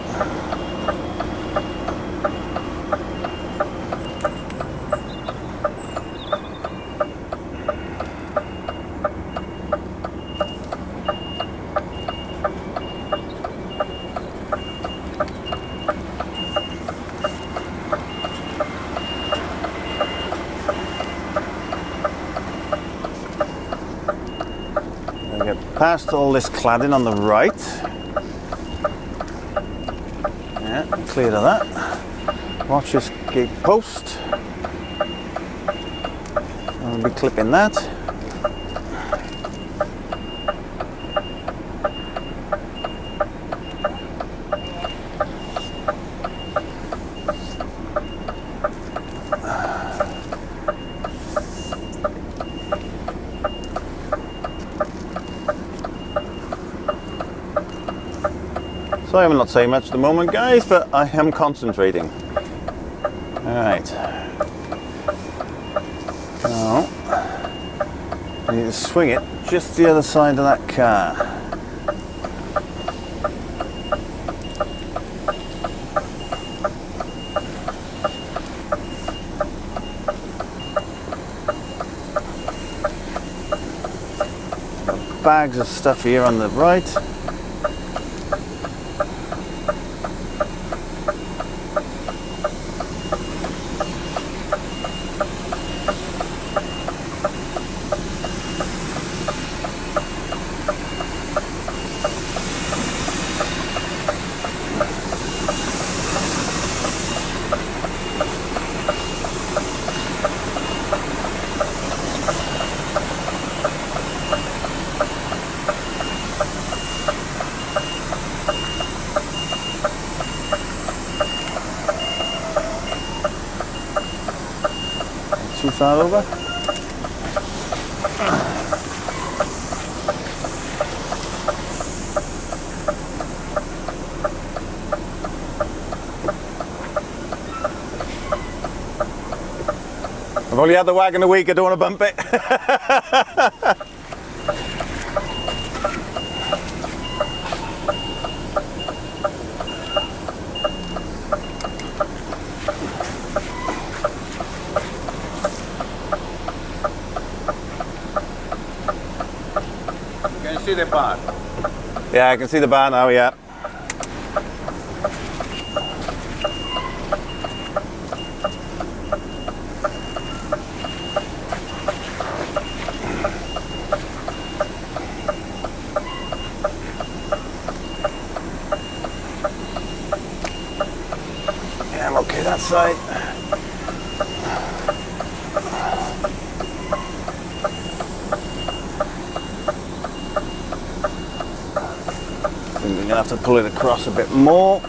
Get past all this cladding on the right. Yeah, clear of that. Watch this gate post. I'll be clipping that. So I'm not saying much at the moment, guys, but I am concentrating. Alright. Now, I need to swing it just the other side of that car. bags of stuff here on the right. Too far over. I've only had the wagon a week, I don't want to bump it. Can you see the bar? Yeah, I can see the bar now, yeah. Yeah, I'm okay that side. We're going to have to pull it across a bit more.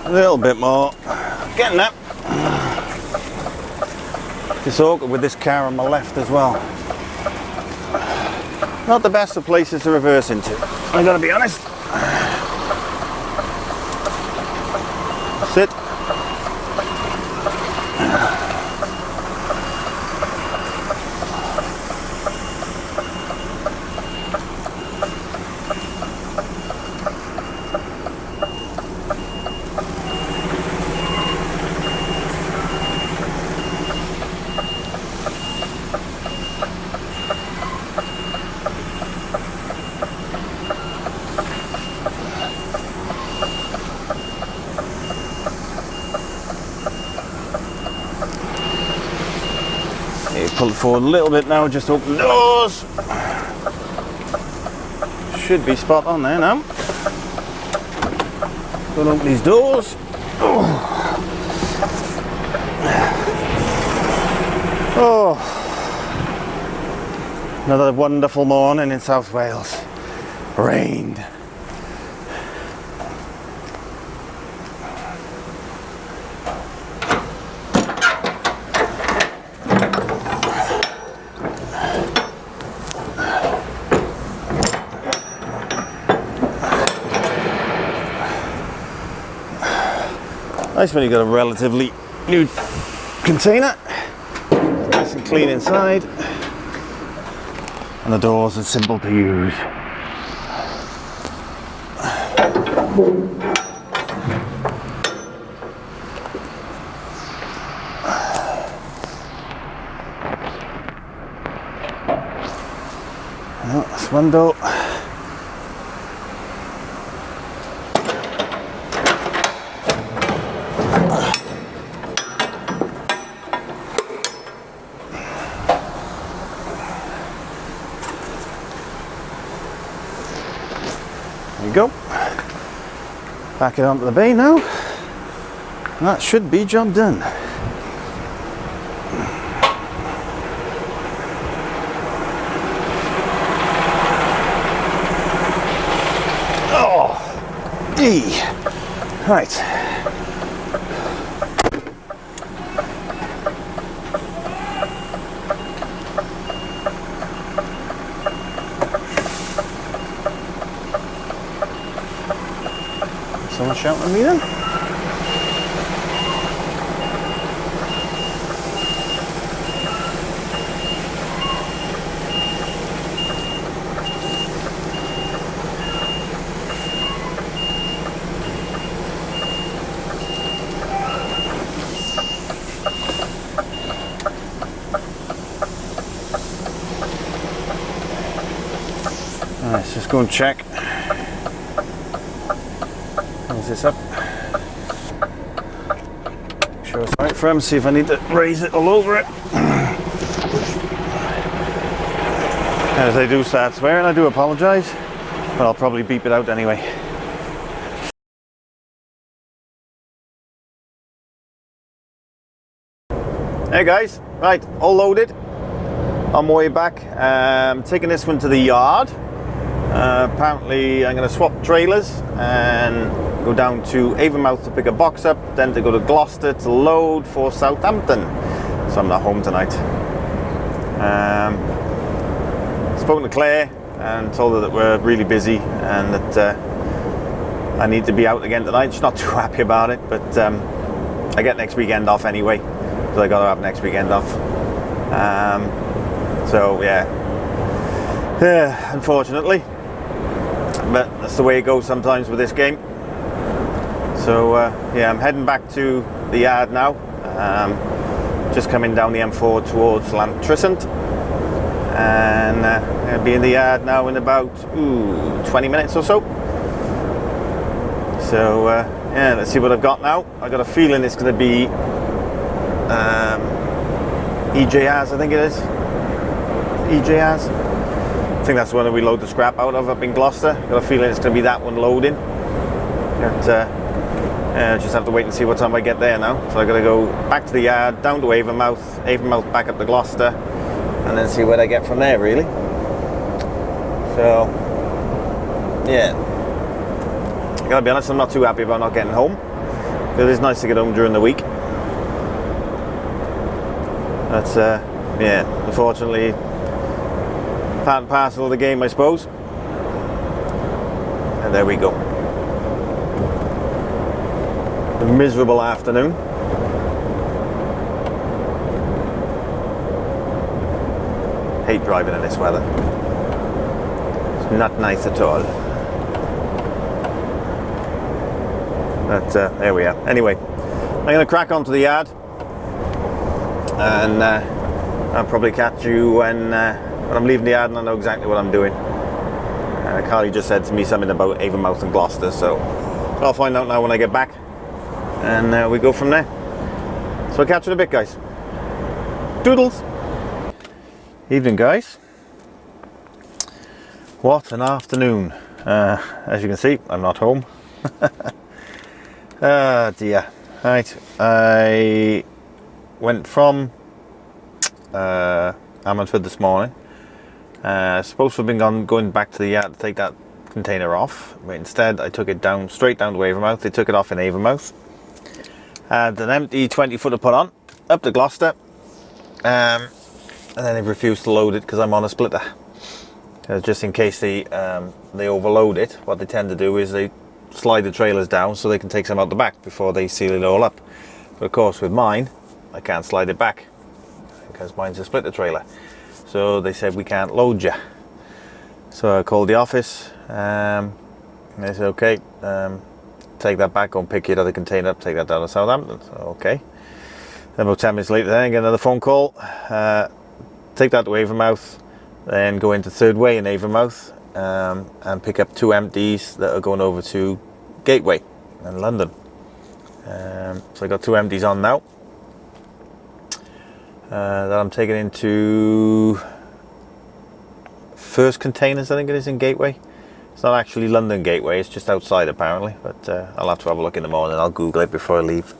A little bit more. Getting that. It's awkward with this car on my left as well. Not the best of places to reverse into, I gotta be honest. Sit. Pull it forward a little bit now, just open the doors. Should be spot on there now. Don't open these doors. Oh, another wonderful morning in South Wales. Rained. Nice when you've got a relatively new container, nice and clean inside, and the doors are simple to use. Oh, that's one door. There you go. Back it onto the bay now. That should be job done. Oh, E. Right. Someone shouting at me then? Let's just go and check. Is this up? Make sure it's right for him, see if I need to raise it all over it. As they do start swearing, I do apologise, but I'll probably beep it out anyway. Hey guys, right, all loaded. On my way back, taking this one to the yard. Apparently I'm going to swap trailers and go down to Avonmouth to pick a box up, then to go to Gloucester to load for Southampton. So I'm not home tonight. Spoken to Claire and told her that we're really busy and that I need to be out again tonight. She's not too happy about it, but I get next weekend off anyway, so I got to have next weekend off. So yeah, unfortunately, but that's the way it goes sometimes with this game. So yeah, I'm heading back to the yard now. Just coming down the M4 towards Lantrisant, and I'll be in the yard now in about 20 minutes or so. So yeah, let's see what I've got now. I got a feeling it's going to be EJRs, I think it is. EJRs. I think that's the one that we load the scrap out of up in Gloucester. Got a feeling it's going to be that one loading. But just have to wait and see what time I get there now. So I got to go back to the yard, down to Avonmouth back up to Gloucester, and then see what I get from there really. So yeah, I gotta be honest, I'm not too happy about not getting home, because it's nice to get home during the week. That's yeah, unfortunately part and parcel of the game, I suppose. And there we go. A miserable afternoon. Hate driving in this weather. It's not nice at all. But there we are. Anyway, I'm going to crack on to the yard, and I'll probably catch you when I'm leaving the yard and I know exactly what I'm doing. Carly just said to me something about Avonmouth and Gloucester, so I'll find out now when I get back, and we go from there. So I'll catch you in a bit, guys. Doodles! Evening, guys. What an afternoon. As you can see, I'm not home. Ah dear. Right, I went from Ammanford this morning. Supposed to have been going back to the yard to take that container off, but instead I took it straight down to Avonmouth. They took it off in Avonmouth. Had an empty 20-footer put on, up to Gloucester, and then they refused to load it because I'm on a splitter. Just in case they overload it, what they tend to do is they slide the trailers down so they can take some out the back before they seal it all up. But of course with mine, I can't slide it back because mine's a splitter trailer. So they said, we can't load you. So I called the office, and they said, okay, take that back, go and pick your other container up, take that down to Southampton. So, okay. Then about 10 minutes later, then I get another phone call. Take that to Avonmouth, then go into Third Way in Avonmouth, and pick up 2 empties that are going over to Gateway in London. So I got 2 empties on now. That I'm taking into First Containers, I think it is, in Gateway. It's not actually London Gateway, it's just outside apparently, but I'll have to have a look in the morning. I'll Google it before I leave.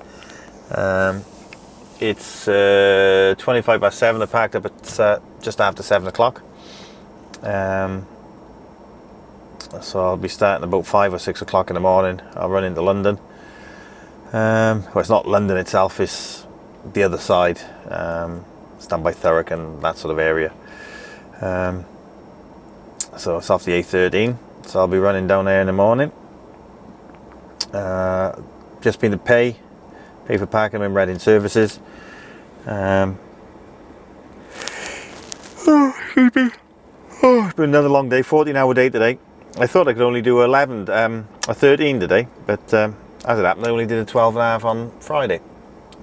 It's 25 past 7. I packed up at just after 7 o'clock. So I'll be starting about 5 or 6 o'clock in the morning. I'll run into London. Well, it's not London itself, it's the other side. It's down by Thurrock and that sort of area. So it's off the A13. So I'll be running down there in the morning. Just been to pay for parking in Reading Services. Excuse me. It's been another long day, 14-hour day today. I thought I could only do 13 today, but as it happened, I only did a 12.5 on Friday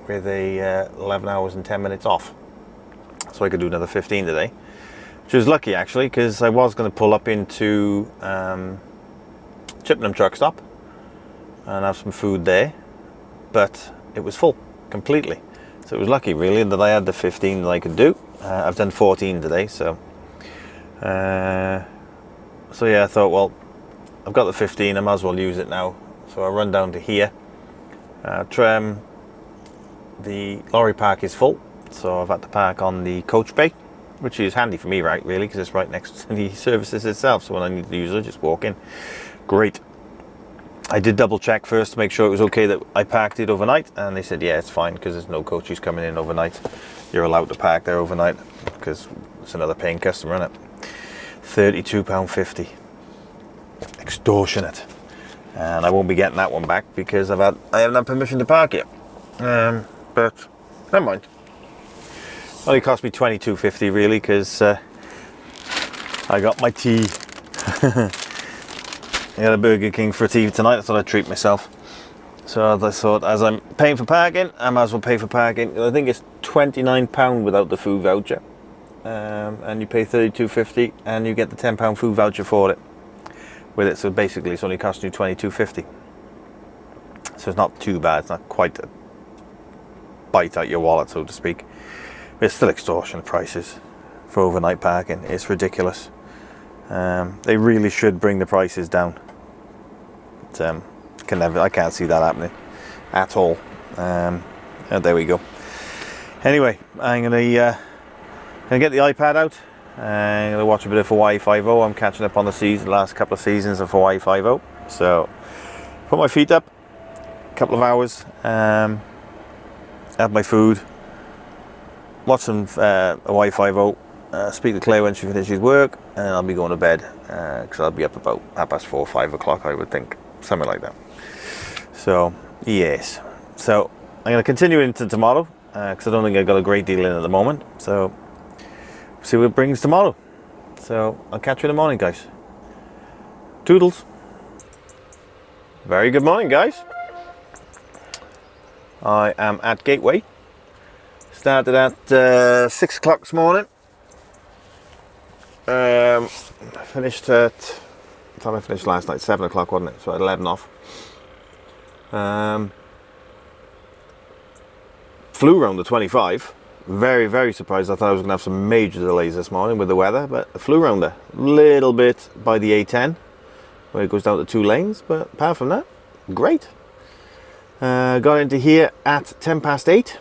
with a 11 hours and 10 minutes off. So I could do another 15 today, which was lucky actually, because I was going to pull up into Chippenham truck stop and have some food there, but it was full completely. So it was lucky really that I had the 15 that I could do. I've done 14 today, so yeah, I thought, well, I've got the 15, I might as well use it now. So I run down to here. The lorry park is full, so I've had to park on the coach bay, which is handy for me, right, really, because it's right next to the services itself. So when I need to use it, just walk in. Great. I did double check first to make sure it was okay that I parked it overnight, and they said, yeah, it's fine, because there's no coaches coming in overnight. You're allowed to park there overnight, because it's another paying customer, isn't it? £32.50. Extortionate. And I won't be getting that one back because I haven't had permission to park it. But never mind. Only cost me £22.50 really, because I got my tea. I had a Burger King for tea tonight. I thought I'd treat myself. So I thought, as I'm paying for parking, I might as well pay for parking. I think it's £29 without the food voucher. And you pay £32.50 and you get the £10 food voucher for it with it. So basically it's only costing you £22.50. So it's not too bad. It's not quite a bite out your wallet, so to speak. But it's still extortionate prices for overnight parking. It's ridiculous. They really should bring the prices down. But, I can't see that happening at all. And there we go. Anyway, I'm gonna get the iPad out. I'm gonna watch a bit of Hawaii 5-0. I'm catching up on the last couple of seasons of Hawaii 5-0. So put my feet up, a couple of hours, have my food, watch some Hawaii 5-0, speak to Claire when she finishes work, and I'll be going to bed because I'll be up about 4:30 or 5 o'clock, I would think, something like that. So yes, so I'm going to continue into tomorrow because I don't think I've got a great deal in at the moment. So see what it brings tomorrow. So I'll catch you in the morning, guys. Toodles. Very good morning, guys. I am at Gateway. Started at 6 o'clock this morning. Finished at the time I finished last night, 7 o'clock, wasn't it? So I had 11 off. Flew around the 25. Very, very surprised. I thought I was going to have some major delays this morning with the weather, but I flew around a little bit by the A10 where it goes down to 2 lanes, but apart from that, great. Got into here at 10 past 8.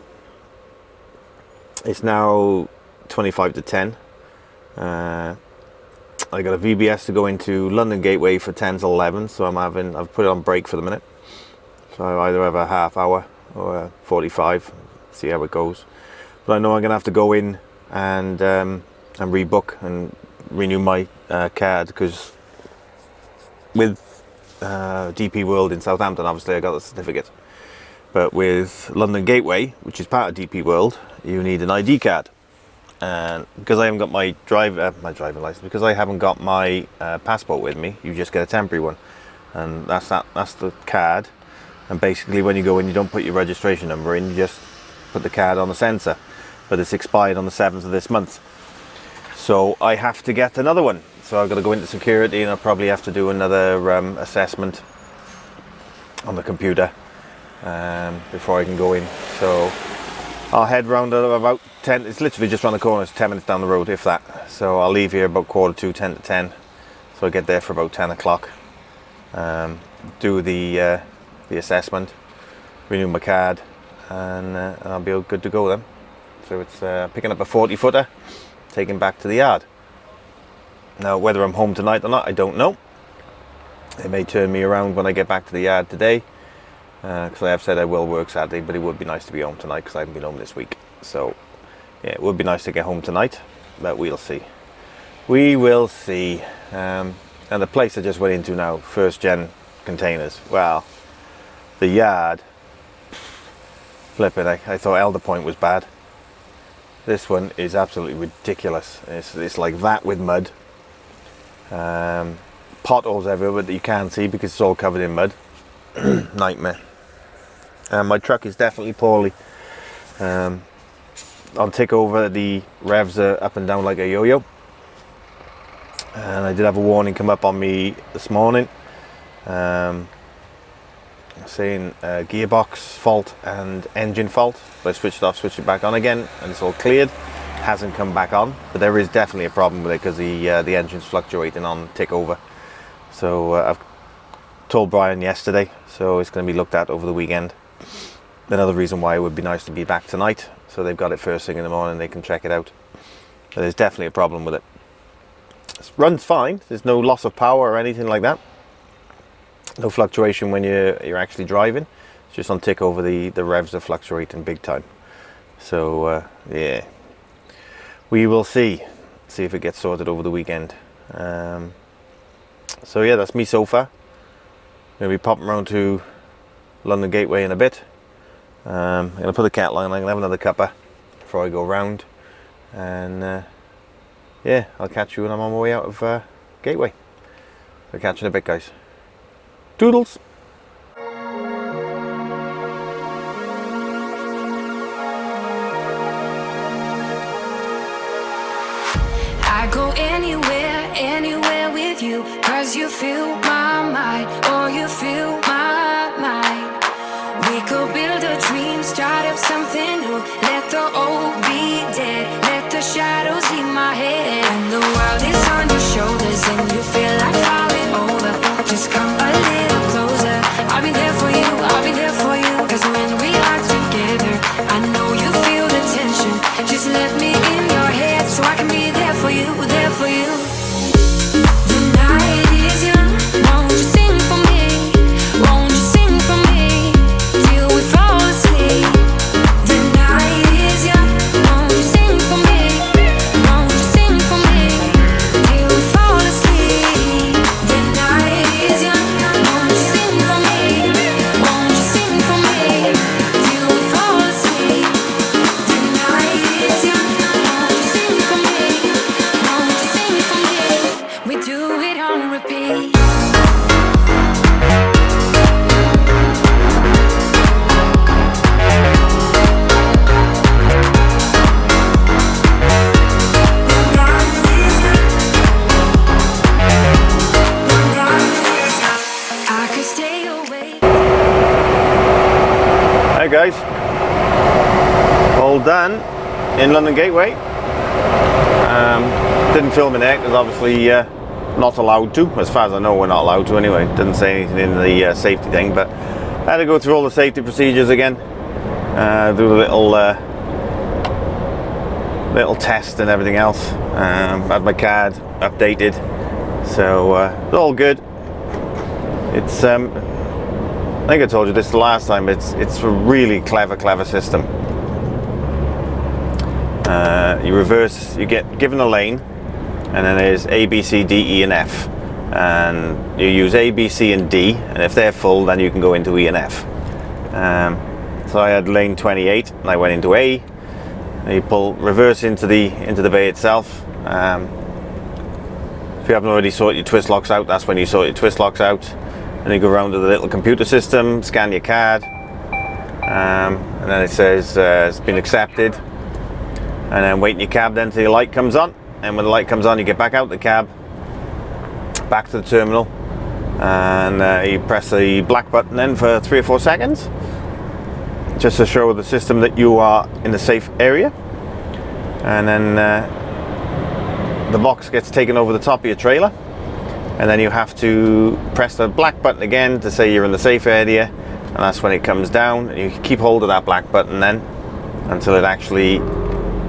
It's now 25 to 10. I got a VBS to go into London Gateway for 10 till 11, so I've put it on break for the minute. So I either have a half hour or 45, see how it goes. But I know I'm going to have to go in and rebook and renew my card, because with DP World in Southampton, obviously I got the certificate. But with London Gateway, which is part of DP World, you need an ID card. And because I haven't got my driving license, because I haven't got my passport with me, you just get a temporary one, and that's the card. And basically, when you go in, you don't put your registration number in; you just put the card on the sensor. But it's expired on the 7th of this month, so I have to get another one. So I've got to go into security, and I'll probably have to do another assessment on the computer before I can go in. So I'll head round at about 10. It's literally just around the corner. It's 10 minutes down the road, if that. So I'll leave here about 10:45, 10 to 10. So I get there for about 10 o'clock, do the assessment, renew my card, and I'll be all good to go then. So it's picking up a 40 footer, taking back to the yard. Now whether I'm home tonight or not, I don't know. They may turn me around when I get back to the yard today, because I have said I will work Saturday, but it would be nice to be home tonight because I haven't been home this week. So yeah, it would be nice to get home tonight, but we'll see. We will see. And the place I just went into now, first gen containers, well, the yard, flipping, I thought Elder Point was bad. This one is absolutely ridiculous. It's like that with mud. Potholes everywhere that you can't see because it's all covered in mud. Nightmare. My truck is definitely poorly. On tick over, the revs are up and down like a yo-yo. And I did have a warning come up on me this morning, saying gearbox fault and engine fault. So I switched it off, switched it back on again, and it's all cleared. Hasn't come back on, but there is definitely a problem with it because the engine's fluctuating on tick over. So I've told Brian yesterday, so it's going to be looked at over the weekend. Another reason why it would be nice to be back tonight, so they've got it first thing in the morning, they can check it out. But there's definitely a problem with it. It runs fine, there's no loss of power or anything like that. No fluctuation when you're actually driving. It's just on tick over, the revs are fluctuating big time. So yeah, we will see if it gets sorted over the weekend. So yeah, that's me so far. I'm going to be popping around to London Gateway in a bit. I'm going to put the kettle on, I'm going to have another cuppa before I go round. And yeah, I'll catch you when I'm on my way out of Gateway. I'll catch you in a bit, guys. Doodles! I go anywhere with you, 'cause you fill my mind, or you fill my mind. We could build a dream, start up something new. Let the old be dead, let the shadows leave my head. When the world is on your shoulders and you feel like falling over, just come a little closer. I'll be there for you, I'll be there for you. 'Cause when we are together, I know you feel the tension. Just let me in your head so I can be there for you, there for you. The night is young, won't you sing for me? Won't you sing for me till we fall asleep? The night is young, won't you sing for me? Won't you sing for me till we fall asleep? The night is young, won't you sing for me? Won't you sing for me till we fall asleep? The night is young, won't you sing for me? Won't you sing for me? We do it on repeat. I could stay awake. Hey guys, all done in London Gateway. Didn't film in there because obviously not allowed to. As far as I know, we're not allowed to anyway. Didn't say anything in the safety thing, but I had to go through all the safety procedures again. Do a little test and everything else. Had my card updated, so it's all good. It's I think I told you this the last time. It's a really clever system. You reverse, you get given a lane, and then there's A, B, C, D, E, and F, and you use A, B, C, and D, and if they're full, then you can go into E and F. So I had lane 28, and I went into A. And you pull reverse into the bay itself. If you haven't already sorted your twist locks out, that's when you sort your twist locks out. And you go around to the little computer system, scan your card, and then it says it's been accepted. And then wait in your cab then till your light comes on. And when the light comes on, you get back out the cab, back to the terminal, and you press the black button then for 3 or 4 seconds, just to show the system that you are in the safe area. And then the box gets taken over the top of your trailer, and then you have to press the black button again to say you're in the safe area, and that's when it comes down. And you keep hold of that black button then until it actually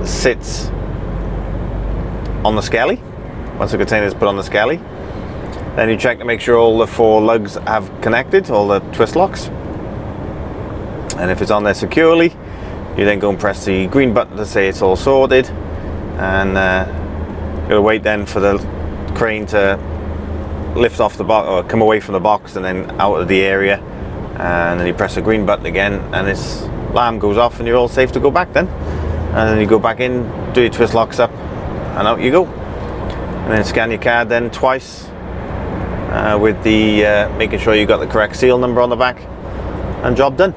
sits on the skelly. Once the container is put on the skelly, then you check to make sure all the 4 lugs have connected, all the twist locks, and if it's on there securely, you then go and press the green button to say it's all sorted, and you gotta wait then for the crane to lift off the box or come away from the box and then out of the area, and then you press the green button again and its alarm goes off and you're all safe to go back then. And then you go back in, do your twist locks up, and out you go. And then scan your card then twice with the making sure you got the correct seal number on the back, and job done.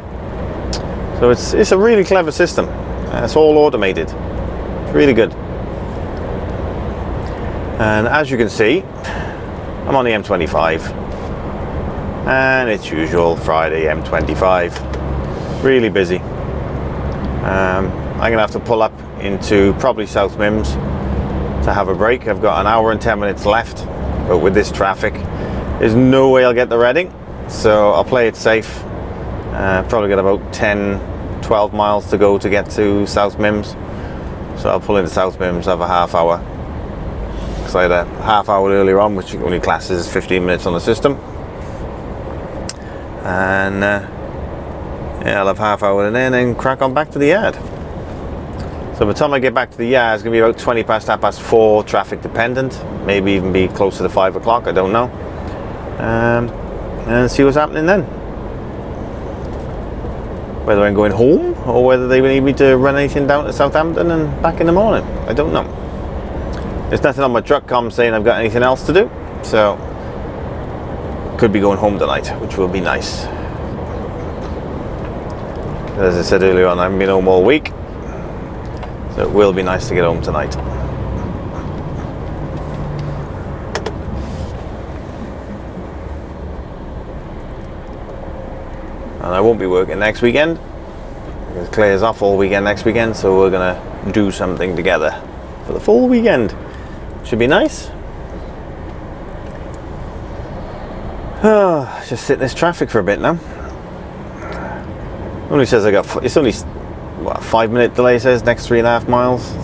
So it's a really clever system. It's all automated. It's really good. And as you can see, I'm on the M25, and it's usual Friday M25, really busy. I'm gonna have to pull up into probably South Mims to have a break. I've got an hour and 10 minutes left, but with this traffic, there's no way I'll get the Reading, so I'll play it safe. Probably got about 10-12 miles to go to get to South Mims, so I'll pull into South Mims, have a half hour, because I had a half hour earlier on, which only classes 15 minutes on the system, and yeah, I'll have half hour in there and then crack on back to the yard. So by the time I get back to the yard, it's going to be about 20 past 4, traffic dependent, maybe even be closer to 5 o'clock, I don't know, and see what's happening then. Whether I'm going home or whether they need me to run anything down to Southampton and back in the morning, I don't know. There's nothing on my truck com saying I've got anything else to do, so could be going home tonight, which will be nice. As I said earlier on, I haven't been home all week, so it will be nice to get home tonight. And I won't be working next weekend. It clears off all weekend next weekend, so we're gonna do something together for the full weekend. Should be nice. Just sit in this traffic for a bit now. Only says it's only what, a 5-minute delay, says next 3.5 miles.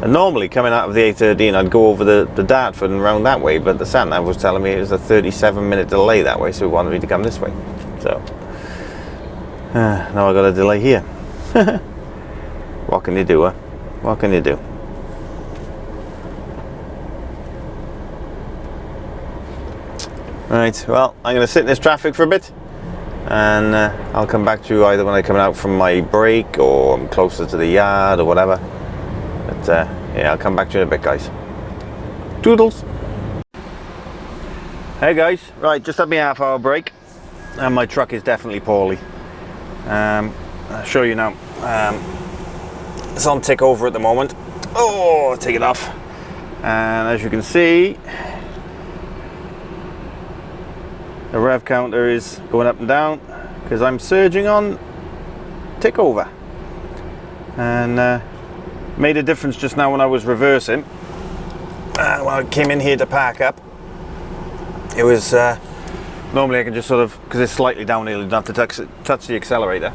And normally coming out of the A13 I'd go over the Dartford and round that way, but the sat-nav was telling me it was a 37-minute delay that way, so it wanted me to come this way. So now I got a delay here. What can you do, huh? What can you do? Right, well, I'm going to sit in this traffic for a bit, and I'll come back to you either when I come out from my break or I'm closer to the yard or whatever. But yeah, I'll come back to you in a bit, guys. Doodles. Hey guys, right, just had my half-hour break, and my truck is definitely poorly. I'll show you now. It's on tick over at the moment. Oh, I'll take it off, and as you can see, the rev counter is going up and down because I'm surging on tick over, and made a difference just now when I was reversing. When I came in here to park up, it was normally I can just sort of, because it's slightly downhill, you don't have to touch the accelerator,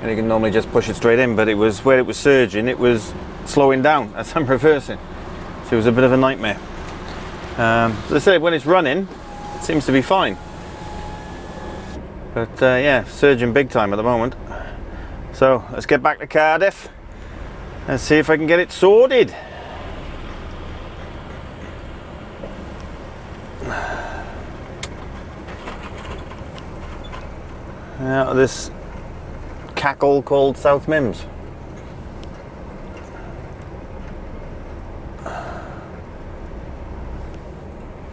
and you can normally just push it straight in, but it was where it was surging, it was slowing down as I'm reversing, so it was a bit of a nightmare. As I said, when it's running it seems to be fine, but yeah, surging big time at the moment. So let's get back to Cardiff and see if I can get it sorted. Out of this cackle called South Mims.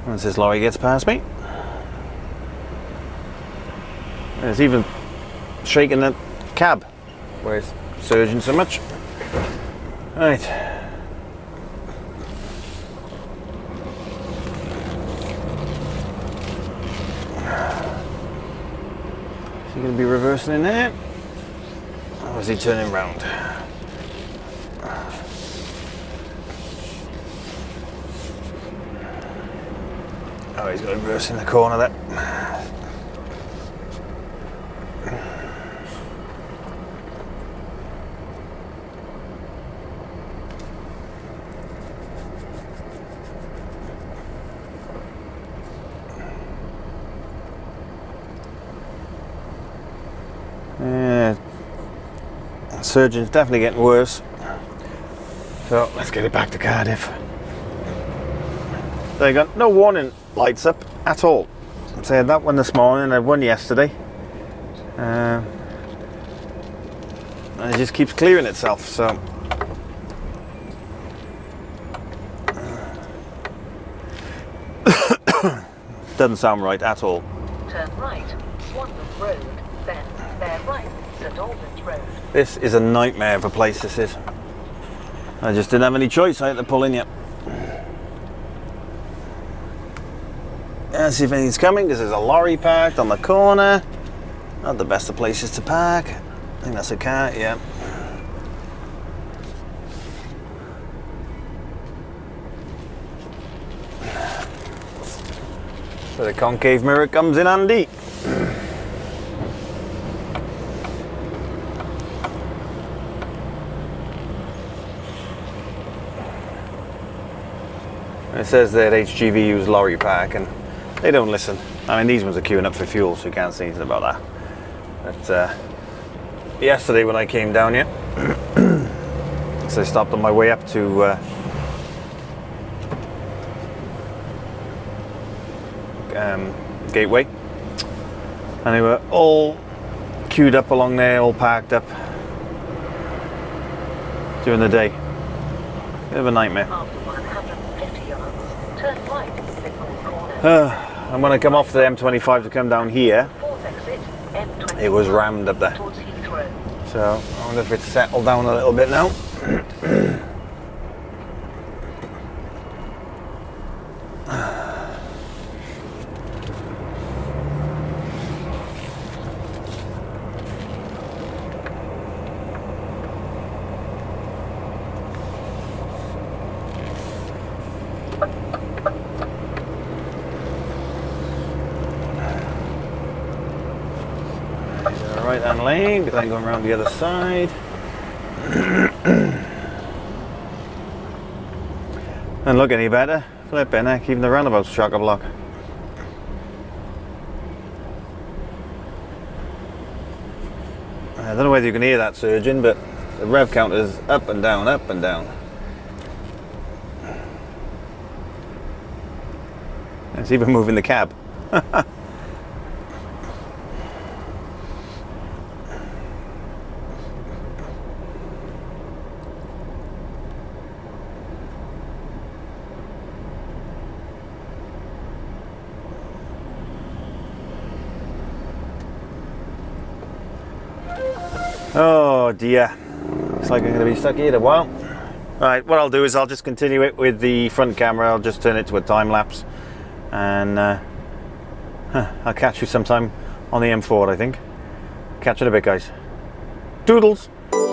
Once this lorry gets past me, and it's even shaking the cab where it's surging so much. Right. Is he going to be reversing in there? Or is he turning round? Oh, he's got a reverse in the corner there. Yeah, surgeon's definitely getting worse. So let's get it back to Cardiff. There you go. No warning lights up at all. So I had that one this morning. I had one yesterday. And it just keeps clearing itself. So doesn't sound right at all. Turn right, Wanland Road, then bear right, St Albans Road. This is a nightmare of a place, this is. I just didn't have any choice, I had to pull in yet. Let's see if anything's coming, because there's a lorry parked on the corner. Not the best of places to park. I think that's a car, yeah. So the concave mirror comes in handy. It says that HGV use lorry park, and they don't listen. I mean, these ones are queuing up for fuel, so you can't say anything about that. But yesterday when I came down here, so I stopped on my way up to Gateway, and they were all queued up along there, all parked up during the day. Bit of a nightmare. After 150 yards, turn right, Midland Corner. And when I come off the M25 to come down here, Fourth exit, M25. it was rammed up there. Towards Heathrow. So I wonder if it's settled down a little bit now. Right hand lane, then going around the other side. Doesn't look any better. Flipping heck, even the roundabout's chock-a-block. I don't know whether you can hear that surging, but the rev counter's up and down, up and down. It's even moving the cab. Oh dear, looks like I'm going to be stuck here a while. Right, what I'll do is I'll just continue it with the front camera. I'll just turn it to a time lapse, and I'll catch you sometime on the M4, I think. Catch you in a bit, guys. Doodles! Feel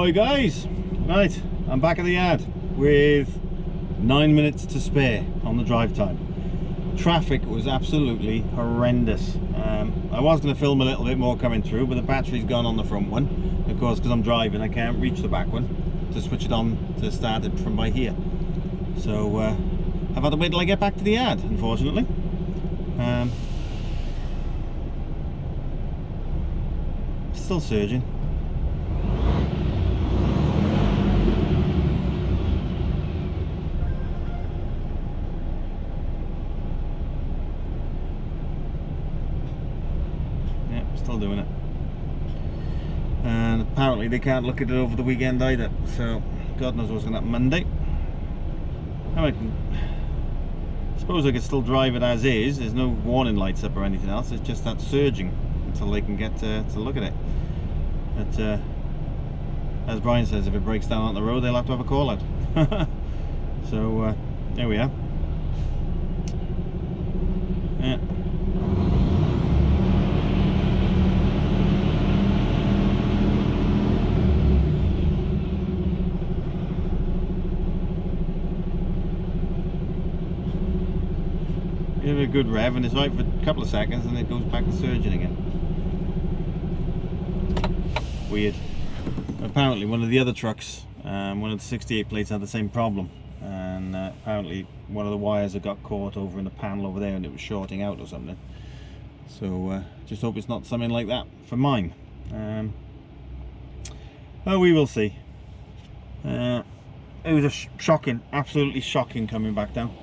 Ahoy guys! Right, I'm back at the yard with 9 minutes to spare on the drive time. Traffic was absolutely horrendous. I was going to film a little bit more coming through, but the battery's gone on the front one. Of course, because I'm driving, I can't reach the back one to switch it on to start it from by here. So I've had to wait till I get back to the yard, unfortunately. Still surging. Still doing it, and apparently they can't look at it over the weekend either, so God knows what's going to happen Monday. I suppose I could still drive it as is. There's no warning lights up or anything else, it's just that surging until they can get to look at it. But as Brian says, if it breaks down on the road, they'll have to have a call out. So there we are. Yeah. Give it a good rev and it's right for a couple of seconds and it goes back to surging again. Weird. Apparently one of the other trucks, one of the 68 plates, had the same problem, and apparently one of the wires had got caught over in the panel over there and it was shorting out or something. So just hope it's not something like that for mine. Well, we will see. It was a shocking, absolutely shocking coming back down.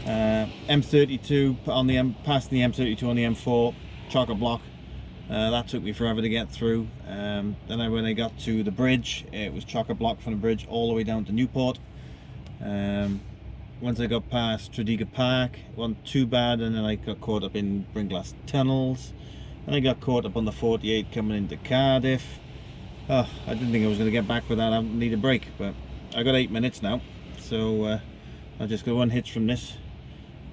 M32 on the past the M32 on the M4 chocker block. That took me forever to get through. Then when I got to the bridge, it was chocker block from the bridge all the way down to Newport. Once I got past Tredegar Park, it wasn't too bad, and then I got caught up in Bringlass tunnels, and I got caught up on the 48 coming into Cardiff. I didn't think I was going to get back with that. I need a break, but I got 8 minutes now, so I'll just go one hitch from this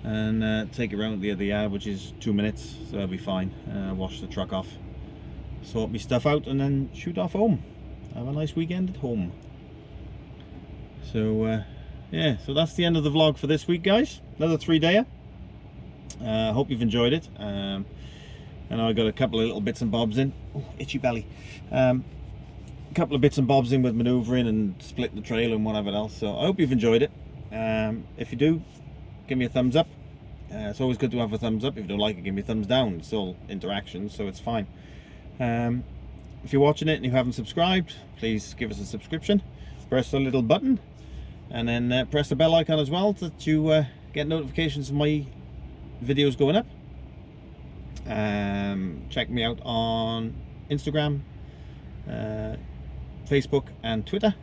and take it around to the other yard, which is 2 minutes, so I'll be fine. Wash the truck off, sort my stuff out, and then shoot off home. Have a nice weekend at home. So yeah, so that's the end of the vlog for this week, guys. Another 3-dayer. Hope you've enjoyed it. And I got a couple of little bits and bobs in. Oh, itchy belly. A couple of bits and bobs in with manoeuvring and splitting the trailer and whatever else, so I hope you've enjoyed it. If you do, give me a thumbs up. It's always good to have a thumbs up. If you don't like it, give me a thumbs down. It's all interaction, so it's fine. If you're watching it and you haven't subscribed, please give us a subscription. Press the little button and then press the bell icon as well, so that you get notifications of my videos going up. Check me out on Instagram, Facebook and Twitter.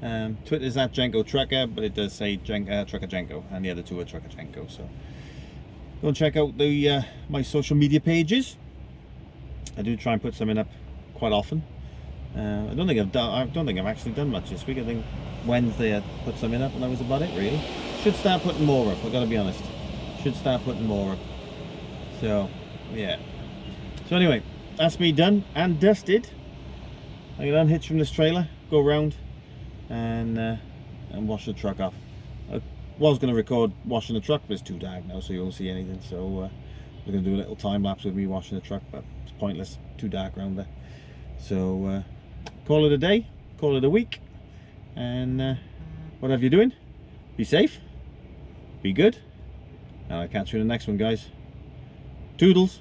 Twitter is at Jenko Trucker, but it does say Trucker Jenko, and the other two are Trucker Jenko. So go and check out the my social media pages. I do try and put something up quite often. I don't think I've actually done much this week. I think Wednesday I put something up, and that was about it really. Should start putting more up. I gotta be honest. Should start putting more up. So yeah. So anyway, that's me done and dusted. I can unhitch from this trailer, go around, and wash the truck off. I was going to record washing the truck, but it's too dark now, so you won't see anything. So we're going to do a little time lapse with me washing the truck, but it's pointless, too dark around there. So call it a day, call it a week, and whatever you're doing, be safe, be good, and I'll catch you in the next one, guys. Toodles.